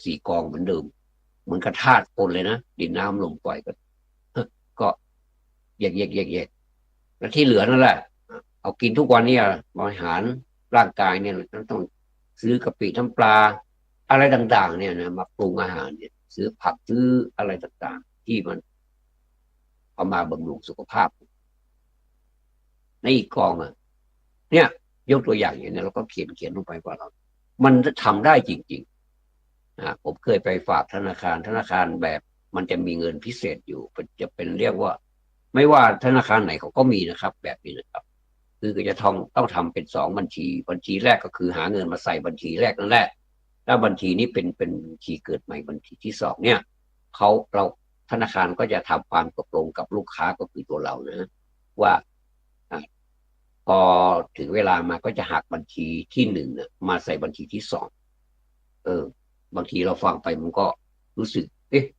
สี่กองเหมือนเดิมเหมือนกระธาตุคนเลยนะดินน้ำลมไฟก็แยกแล้วที่เหลือนั่นแหละเอากินทุกวันเนี่ยบริหารร่างกายเนี่ยเราต้องซื้อกะปิน้ำปลาอะไรต่างๆเนี่ยนะมาปรุงอาหารเนี่ยซื้อผักซื้ออะไรต่างๆที่มันเอามาบำรุงสุขภาพในอีกกองเนี่ยยกตัวอย่างอย่างนี้เราก็เขียนลงไปว่าเรามันทำได้จริงๆผมเคยไปฝากธนาคารแบบมันจะมีเงินพิเศษอยู่จะเป็นเรียกว่าไม่ว่าธนาคารไหนเขาก็มีนะครับแบบนี้นะครับคือจะต้องทำเป็น2 บัญชีแรกก็คือหาเงินมาใส่บัญชีแรกนั่นแหละถ้าบัญชีนี้เป็นบัญชีเกิดใหม่บัญชีที่2เนี่ยเราธนาคารก็จะทำความตกลงกับลูกค้าก็คือตัวเรานะว่าพอถึงเวลามาก็จะหักบัญชีที่1มาใส่บัญชีที่2บางทีเราฟังไปมันก็รู้สึก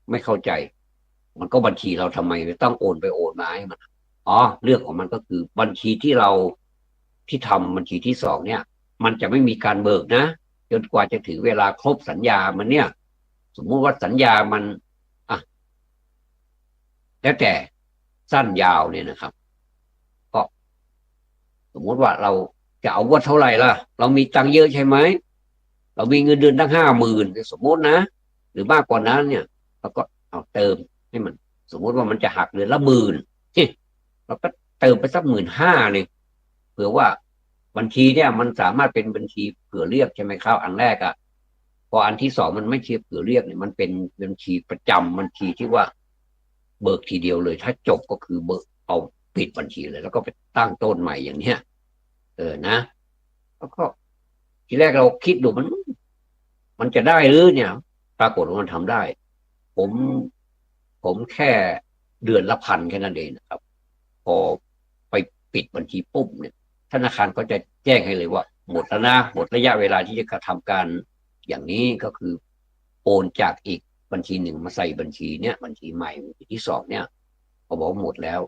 ไม่เข้าใจมันก็บัญชีเราทำไมต้องโอนไปโอนมาให้มันเรื่องของมันก็คือบัญชีที่เราที่ทำบัญชีที่2เนี่ยมันจะไม่มีการเบิกนะจนกว่าจะถึงเวลาครบสัญญามันเนี่ยสมมุติว่าสัญญามันแล้วแต่สั้นยาวเนี่ยนะครับก็สมมุติว่าเราจะเอาว่าเท่าไหร่ล่ะเรามีตังค์เยอะใช่ไหมเรามีเงินเดือนตั้ง50,000สมมตินะหรือมากกว่านั้นเนี่ยเราก็เอาเติมให้มันสมมติว่ามันจะหักเดือนละ10,000เราก็เติมไปสัก15,000เลยเผื่อว่าบัญชีเนี่ยมันสามารถเป็นบัญชีเผื่อเรียกใช่ไหมครับอันแรกพออันที่2มันไม่ใช่เผื่อเรียกเนี่ยมันเป็นบัญชีประจำบัญชีที่ว่าเบิกทีเดียวเลยถ้าจบก็คือเบิกเอาปิดบัญชีเลยแล้วก็ไปตั้งต้นใหม่อย่างเนี้ยนะแล้วก็ทีแรกเราคิดดูมันจะได้หรือเนี่ยปรากฏว่ามันทำได้ผมผมแค่เดือนละ1,000แค่นั้นเองนะครับพอไปปิดบัญชีปุ๊บเนี่ยธนาคารก็จะแจ้งให้เลยว่าหมดแล้วนะหมดระยะเวลาที่จะกระทำการอย่างนี้ก็คือโอนจากอีกบัญชีหนึ่งมาใส่บัญชีเนี้ยบัญชีใหม่บัญชีที่2เนี่ยเขาบอกหมดแล้ว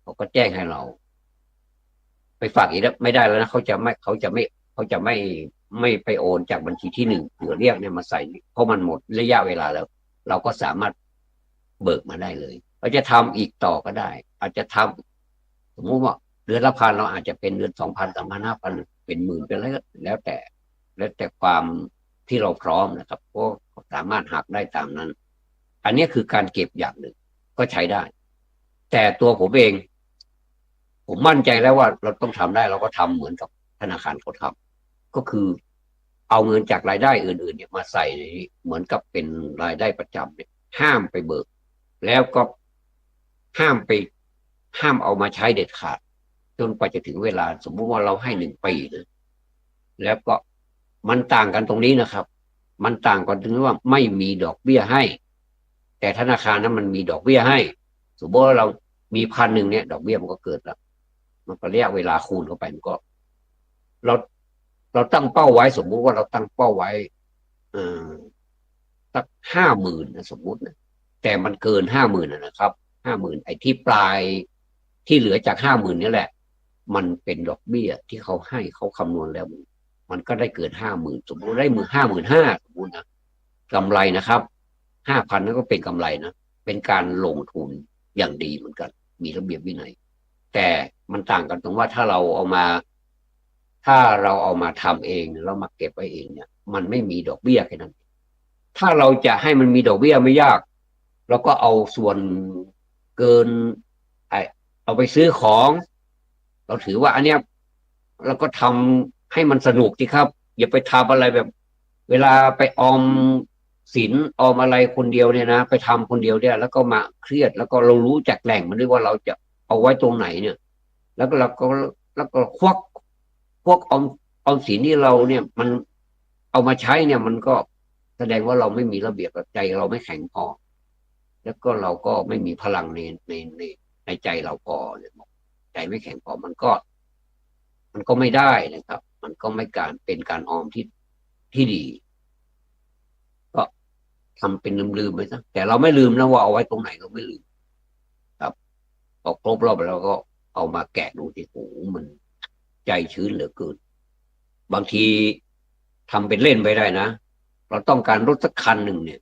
เขาก็แจ้งให้เราไปฝากอีกไม่ได้แล้วนะเขาจะไม่ไปโอนจากบัญชีที่1เผื่อเรียกเนี่ยมาใส่เพราะมันหมดระยะเวลาแล้วเราก็สามารถเบิกมาได้เลยเราจะทำอีกต่อก็ได้อาจจะทำสมมติว่าเดือนละ1,000เราอาจจะเป็นเดือน2,000 3,000 5,000เป็นหมื่นเป็นแล้วแต่ความที่เราพร้อมนะครับก็สามารถหักได้ตามนั้นอันนี้คือการเก็บอย่างหนึ่งก็ใช้ได้แต่ตัวผมเองผมมั่นใจแล้วว่าเราต้องทำได้เราก็ทำเหมือนกับธนาคารเขาทำก็คือเอาเงินจากรายได้อื่นๆเนี่ยมาใส่ในเหมือนกับเป็นรายได้ประจำเนี่ยห้ามไปเบิกแล้วก็ ห้ามไปห้ามเอามาใช้เด็ดขาดจนกว่าจะถึงเวลาสมมุติว่าเราให้1 ปีนะแล้วก็มันต่างกันตรงนี้นะครับ มันต่างกันตรงที่ว่าไม่มีดอกเบี้ยให้แต่ธนาคารนั้นมันมีดอกเบี้ยให้สมมติว่าเรามี1,100เนี่ยดอกเบี้ยมันก็เกิดแล้วมันก็ระยะเวลาคูณเข้าไปมันก็เราเราตั้งเป้าไว้สมมุติว่าเราตั้งเป้าไว้เออสัก50,000นะสมมุตินะแต่มันเกิน50,000นะครับ50,000ไอ้ที่ปลายที่เหลือจาก50,000นี่แหละมันเป็นดอกเบี้ยที่เขาให้เขาคำนวณแล้วมันก็ได้เกิน50,000สมมติได้55,000สมมตินะกำไรนะครับ5,000นั่นก็เป็นกำไรนะเป็นการลงทุนอย่างดีเหมือนกันมีระเบียบวินัยแต่มันต่างกันตรงว่าถ้าเราเอามาทำเองเรามาเก็บไว้เองเนี่ยมันไม่มีดอกเบี้ยแค่นั้นถ้าเราจะให้มันมีดอกเบี้ยไม่ยากเราก็เอาส่วนเกินไอเอาไปซื้อของเราถือว่าอันเนี้ยเราก็ทำให้มันสนุกสิครับอย่าไปทำอะไรแบบเวลาไปออมสินออมอะไรคนเดียวเนี่ยนะไปทำคนเดียวเนี่ยแล้วก็มาเครียดแล้วก็เรารู้จักแหล่งมันด้วยว่าเราจะเอาไว้ตรงไหนเนี่ยแล้วก็เราก็ควักพวกออมสินที่เราเนี่ยมันเอามาใช้เนี่ยมันก็แสดงว่าเราไม่มีระเบียบใจเราไม่แข็งพอแล้วก็เราก็ไม่มีพลังในในใจเราพอเนี่ยใจไม่แข็งพอมันก็ไม่ได้นะครับมันก็ไม่การเป็นการออมที่ดีก็ทำเป็นลืมไปซะแต่เราไม่ลืมนะว่าเอาไว้ตรงไหนเราไม่ลืมครับพอครบรอบแล้วก็เอามาแกะดูที่โอ้มันใจชื้นเหลือเกินบางทีทำเป็นเล่นไปได้นะเราต้องการรถสักคันหนึ่งเนี่ย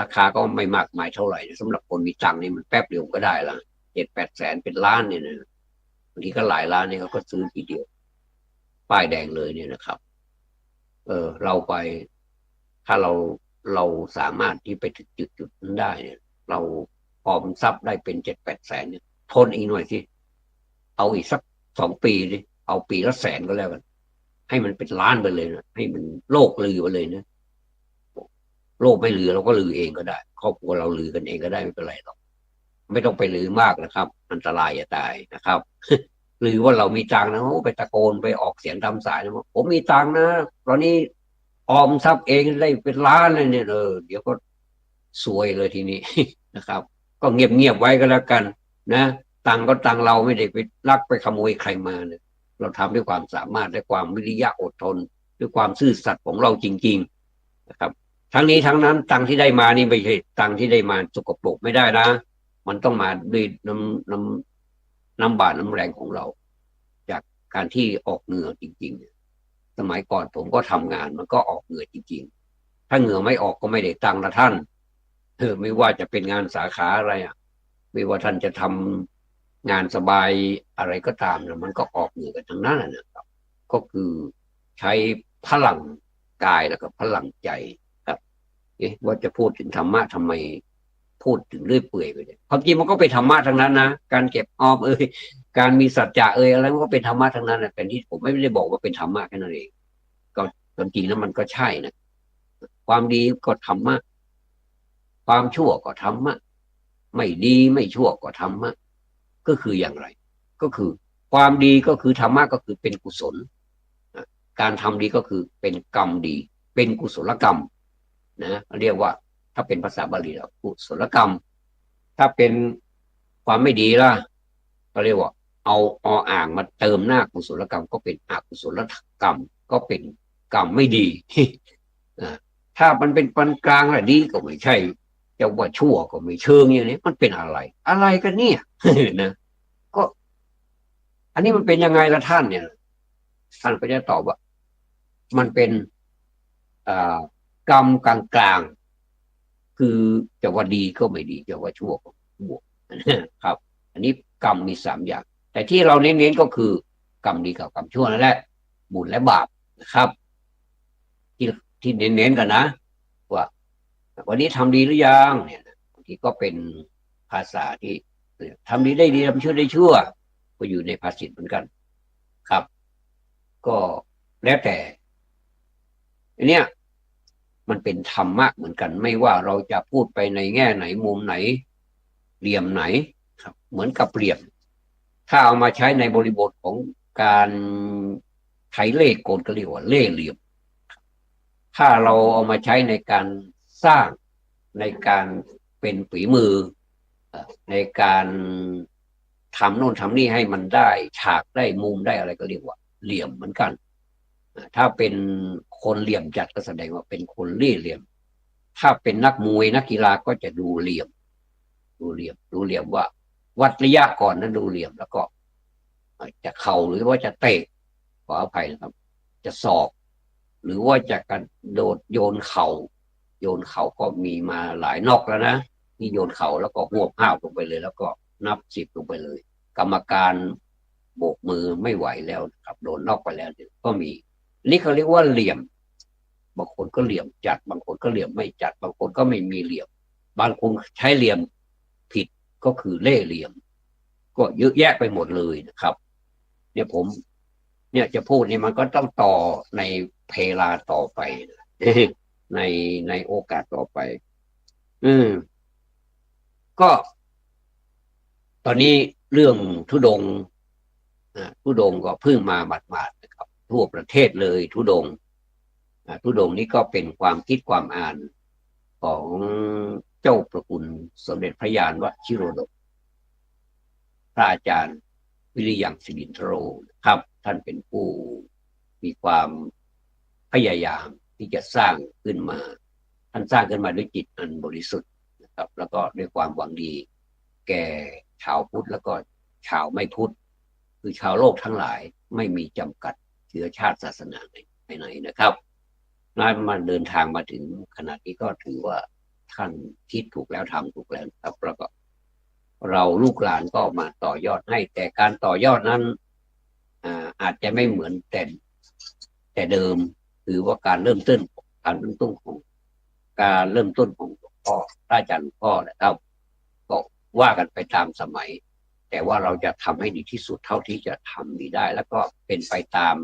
ราคาก็ไม่มากมายเท่าไหร่สำหรับคนมีตังค์นี่มันแป๊บเดียวก็ได้ละ7-8 แสนเป็นล้านเนี่ยนะบางทีก็หลายล้านเนี่ยเขาก็ซื้อทีเดียวป้ายแดงเลยเนี่ยนะครับเราไปถ้าเราสามารถที่ไปถึงจุดนั้นได้เนี่ยเราออมทรัพย์ได้เป็น7-8 แสนเนี่ยทนอีกหน่อยสิเอาอีกสัก2 ปีดิเอาปีละ100,000ก็แล้วกันให้มันเป็นล้านไปเลยนะให้มันโลกลือไปเลยนะโลกไม่ลือเราก็ลือเองก็ได้ครอบครัวเราลือกันเองก็ได้ไม่เป็นไรหรอกไม่ต้องไปลือมากนะครับอันตรายอย่าตายนะครับหรือว่าเรามีตังค์นะไปตะโกนไปออกเสียงตามสายนะว่าผมมีตังค์นะตอนนี้ออมทรัพย์เองได้เป็นล้านเลยเนี่ยเดี๋ยวก็ซวยเลยทีนี้นะครับก็เงียบไว้ก็แล้วกันนะตังค์ก็ตังค์เราไม่ได้ไปลักไปขโมยใครมาเนี่ยเราทำด้วยความสามารถด้วยความวิริยะอดทนด้วยความซื่อสัตย์ของเราจริงๆนะครับทั้งนี้ทั้งนั้นตังค์ที่ได้มานี่ไม่ใช่ตังค์ที่ได้มาสกปรกไม่ได้นะมันต้องมาด้วยน้ำบาดน้ำแรงของเราจากการที่ออกเหงื่อจริงๆสมัยก่อนผมก็ทำงานมันก็ออกเหงื่อจริงๆถ้าเหงื่อไม่ออกก็ไม่ได้ตังค์ละท่านไม่ว่าจะเป็นงานสาขาอะไรไม่ว่าท่านจะทำงานสบายอะไรก็ตามนะมันก็ออกเหงื่อกันทั้งนั้นนะครับก็คือใช้พลังกายแล้วก็พลังใจครับว่าจะพูดถึงธรรมะทำไมพูดถึงเรื่อยเปื่อยไปเลยความจริงมันก็เป็นธรรมะทั้งนั้นนะการเก็บออมการมีสัจจะอะไรมันก็เป็นธรรมะทั้งนั้นนะแต่ที่ผมไม่ได้บอกว่าเป็นธรรมะแค่นั้นเองก็จริงแล้วมันก็ใช่นะความดีก็ธรรมะความชั่วก็ธรรมะไม่ดีไม่ชั่วก็ธรรมะก็คืออย่างไรก็คือความดีก็คือธรรมะก็คือเป็นกุศลการทำดีก็คือเป็นกรรมดีเป็นกุศลกรรมนะเรียกว่าถ้าเป็นภาษาบาลีแล้วกุศลกรรมถ้าเป็นความไม่ดีล่ะก็เรียกว่าเอาอ่างมาเติมหน้ากุศลกรรมก็เป็นอกุศลกรรมก็เป็นกรรมไม่ดีถ้ามันเป็นปานกลางแหละดีก็ไม่ใช่จะว่าชั่วก็ไม่เชิงอย่างนี้มันเป็นอะไรกันเนี่ยนะก็อันนี้มันเป็นยังไงละท่านเนี่ยท่านก็จะตอบว่ามันเป็นกรรมกลางๆคือจะว่าดีก็ไม่ดีจะว่าชั่วก็บวกครับอันนี้กรรมมี3 อย่างแต่ที่เราเน้นๆก็คือกรรมดีกับกรรมชั่วนั่นแหละบุญและบาปนะครับที่เน้นๆกันนะว่าวันนี้ทำดีหรือยังเนี่ยบางทีก็เป็นภาษาที่ทำดีได้ดีทำชั่วได้ชั่วก็อยู่ในภาษิตเหมือนกันครับก็แล้วแต่อันเนี้ยมันเป็นธรรมะเหมือนกันไม่ว่าเราจะพูดไปในแง่ไหนมุมไหน เหลี่ยมไหนครับเหมือนกับเหลี่ยมถ้าเอามาใช้ในบริบทของการใช้เลขกลก็เรียกว่าเล่ห์เหลี่ยมถ้าเราเอามาใช้ในการสร้างในการเป็นฝีมือในการทำโน่นทำนี่ให้มันได้ฉากได้มุมได้อะไรก็เรียกว่าเหลี่ยมเหมือนกันถ้าเป็นคนเหลี่ยมจัดก็แสดงว่าเป็นคนเล่ห์เหลี่ยมถ้าเป็นนักมวยนักกีฬาก็จะดูเหลี่ยมดูเหลี่ยมว่าวัดระยะก่อนนั้นดูเหลี่ยมแล้วก็จะเข่าหรือว่าจะเตะขออภัยนะครับจะศอกหรือว่าจะกระโดดโยนเข่าก็มีมาหลายนอกแล้วนะที่โยนเข่าแล้วก็หวบห้าวลงไปเลยแล้วก็นับ10ลงไปเลยกรรมการโบกมือไม่ไหวแล้วครับโดนนอกไปแล้วก็มีนี่เขาเรียกว่าเหลี่ยมบางคนก็เหลี่ยมจัดบางคนก็เหลี่ยมไม่จัดบางคนก็ไม่มีเหลี่ยมบางคนใช้เหลี่ยมผิดก็คือเล่ห์เหลี่ยมก็เยอะแยะไปหมดเลยนะครับเนี่ยผมเนี่ยจะพูดนี่มันก็ต้องต่อในเพลาต่อไปในในโอกาสต่อไปอืมก็ตอนนี้เรื่องธุดงค์ธุดงค์ก็เพิ่งมาหมาดๆนะครับทั่วประเทศเลยธุดงค์ธุดงค์นี้ก็เป็นความคิดความอ่านของเจ้าประคุณสมเด็จพระยานวชิโรดมพระอาจารย์วิริยังสิรินทโรครับท่านเป็นผู้มีความพยายามที่จะสร้างขึ้นมาท่านสร้างขึ้นมาด้วยจิตอันบริสุทธิ์นะครับแล้วก็ด้วยความหวังดีแก่ชาวพุทธแล้วก็ชาวไม่พุทธคือชาวโลกทั้งหลายไม่มีจำกัดเชื้อชาติศาสนาไหนนะครับนั้นมันเดินทางมาถึงขนาดนี้ก็ถือว่าท่านคิดถูกแล้วทำถูกแล้วครับแล้วก็เราลูกหลานก็มาต่อยอดให้แต่การต่อยอดนั้นอาจจะไม่เหมือนแต่เดิมคือว่าการเริ่มต้นของการเริ่มต้นของหลวงพ่อพระอาจารย์หลวงพ่อนะครับก็ว่ากันไปตามสมัยแต่ว่าเราจะทำให้ดีที่สุดเท่าที่จะทำดีได้แล้วก็เป็นไปตาม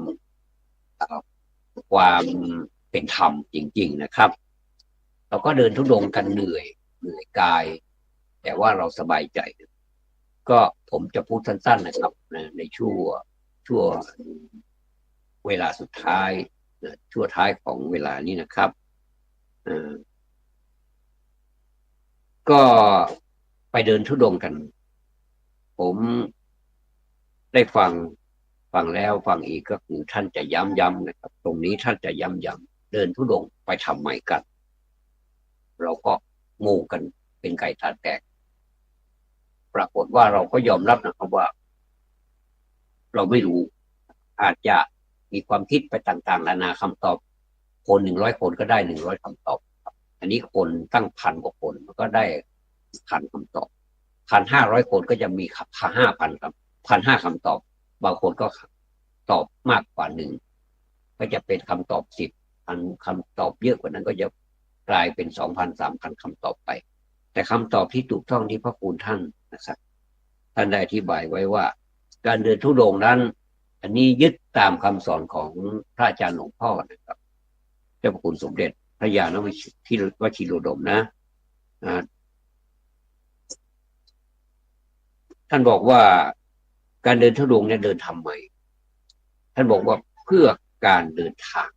ความเป็นธรรมจริงๆนะครับเราก็เดินทุดงกันเหนื่อยกายแต่ว่าเราสบายใจก็ผมจะพูดสั้นๆนะครับในช่วงเวลาสุดท้ายช่วงท้ายของเวลานี้นะครับก็ไปเดินทุดงกันผมได้ฟังแล้วฟังอีกก็คือท่านจะย้ำนะครับตรงนี้ท่านจะย้ำเดินทุดงไปทำไมกันเราก็งงกันเป็นไก่ตาแตกปรากฏว่าเราก็ยอมรับนะครับว่าเราไม่รู้อาจจะมีความคิดไปต่างๆนานาคำตอบคน100 คนก็ได้100คำตอบอันนี้คนตั้ง1,000 กว่าคนมันก็ได้1,000 คำตอบ1,500 คนก็จะมี5,000 ครับ1,500 คำตอบบางคนก็ตอบมากกว่า1ก็จะเป็นคำตอบ10,000 คำตอบเยอะกว่านั้นก็จะกลายเป็น2,000 3,000 คำตอบไปแต่คำตอบที่ถูกต้องที่พระคุณท่านนะครับท่านได้อธิบายไว้ว่าการเดินธุดงค์นั้นอันนี้ยึดตามคำสอนของพระอาจารย์หลวงพ่อนะครับเจ้าพระคุณสมเด็จพระยาณวชิโรดมนะท่านบอกว่าการเดินธุดงค์เนี่ยเดินทำไมท่านบอกว่าเพื่อการเดินทาง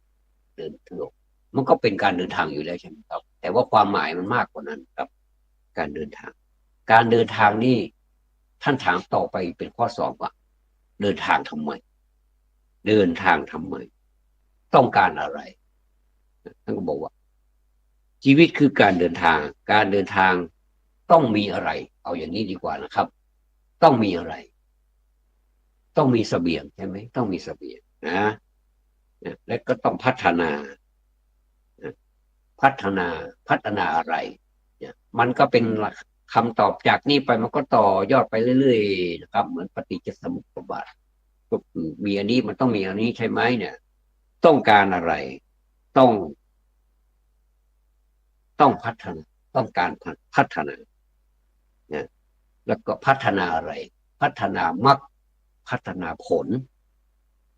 เดินธุดงค์มันก็เป็นการเดินทางอยู่แล้วใช่ไหมครับแต่ว่าความหมายมันมากกว่านั้นครับการเดินทางนี่ท่านถามต่อไปเป็นข้อ2ว่าเดินทางทำไมต้องการอะไรท่านก็บอกว่าชีวิตคือการเดินทางต้องมีอะไรเอาอย่างนี้ดีกว่านะครับต้องมีอะไรต้องมีเสบียงใช่ไหมต้องมีเสบียงนะและก็ต้องพัฒนาอะไรเนี่ยมันก็เป็นคำตอบจากนี้ไปมันก็ต่อยอดไปเรื่อยๆนะครับเหมือนปฏิจจสมุปบาทก็คือมีอันนี้มันต้องมีอันนี้ใช่ไหมเนี่ยต้องการอะไรต้องพัฒนาต้องการพัฒนาเนี่ยแล้วก็พัฒนาอะไรพัฒนามรรคพัฒนาผล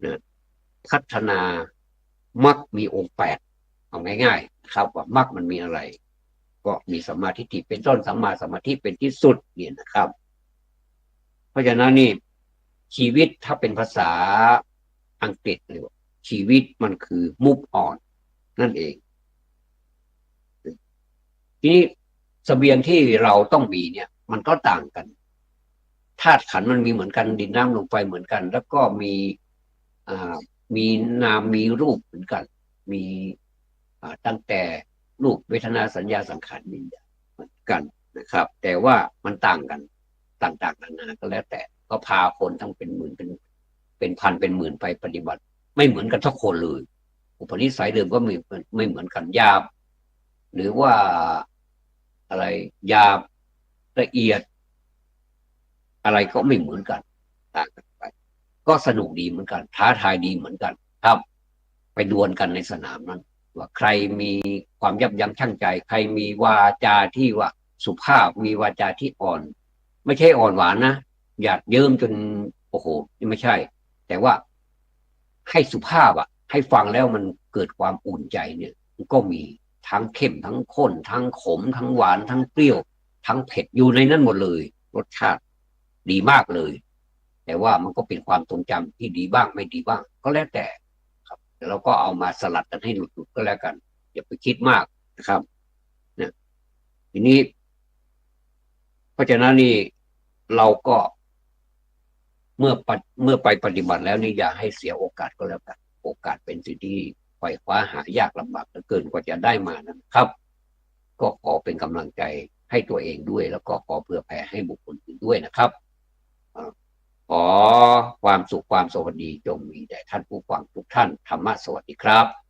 นะพัฒนามรรคมีองค์8เอาง่ายๆครับว่ามรรคมันมีอะไร ก็มีสัมมาทิฏฐิเป็นต้นสัมมาสมาธิเป็นที่สุดเนี่ยนะครับเพราะฉะนั้นนี่ชีวิตถ้าเป็นภาษาอังกฤษเลยชีวิตมันคือ move on นั่นเองทีนี้เสบียงที่เราต้องมีเนี่ยมันก็ต่างกันธาตุขันธ์มันมีเหมือนกันดินน้ำลมไฟเหมือนกันแล้วก็อ่ามีนามมีรูปเหมือนกันมีตั้งแต่รูปเวทนาสัญญาสังขารวิญญาณเหมือนกันนะครับแต่ว่ามันต่างกันต่างๆนานาก็แล้วแต่ก็พาคนทั้งเป็นหมื่นเป็นพันเป็นหมื่นไปปฏิบัติไม่เหมือนกันทุกคนเลยอุปนิสัยเดิมก็ไม่เหมือนกันหยาบหรือว่าอะไรหยาบละเอียดอะไรก็ไม่เหมือนกันต่างกันไปก็สนุกดีเหมือนกันท้าทายดีเหมือนกันครับไปดวลกันในสนามนั้นว่าใครมีความยับยั้งชั่งใจใครมีวาจาที่ว่าสุภาพมีวาจาที่อ่อนไม่ใช่อ่อนหวานนะหยาดเยิ้มจนโอ้โหนี่ไม่ใช่แต่ว่าให้สุภาพอ่ะให้ฟังแล้วมันเกิดความอุ่นใจเนี่ยมันก็มีทั้งเข้มทั้งข้นทั้งขมทั้งหวานทั้งเปรี้ยวทั้งเผ็ดอยู่ในนั้นหมดเลยรสชาติดีมากเลยแต่ว่ามันก็เป็นความทรงจำที่ดีบ้างไม่ดีบ้างก็แล้วแต่ครับแต่เราก็เอามาสลัดกันให้หลุดๆก็แล้วกันอย่าไปคิดมากนะครับนะทีนี้เพราะฉะนั้นนี่เราก็เมื่อไปปฏิบัติแล้วนี่อย่าให้เสียโอกาสก็แล้วกันโอกาสเป็นสิ่งที่ไขว่คว้าหายากลำบากเหลือเกินกว่าจะได้มานะครับก็ขอเป็นกำลังใจให้ตัวเองด้วยแล้วก็ขอเผื่อแผ่ให้บุคคลอื่นด้วยนะครับขอความสุขความสวัสดีจงมีแด่ท่านผู้ฟังทุกท่านธรรมะสวัสดีครับ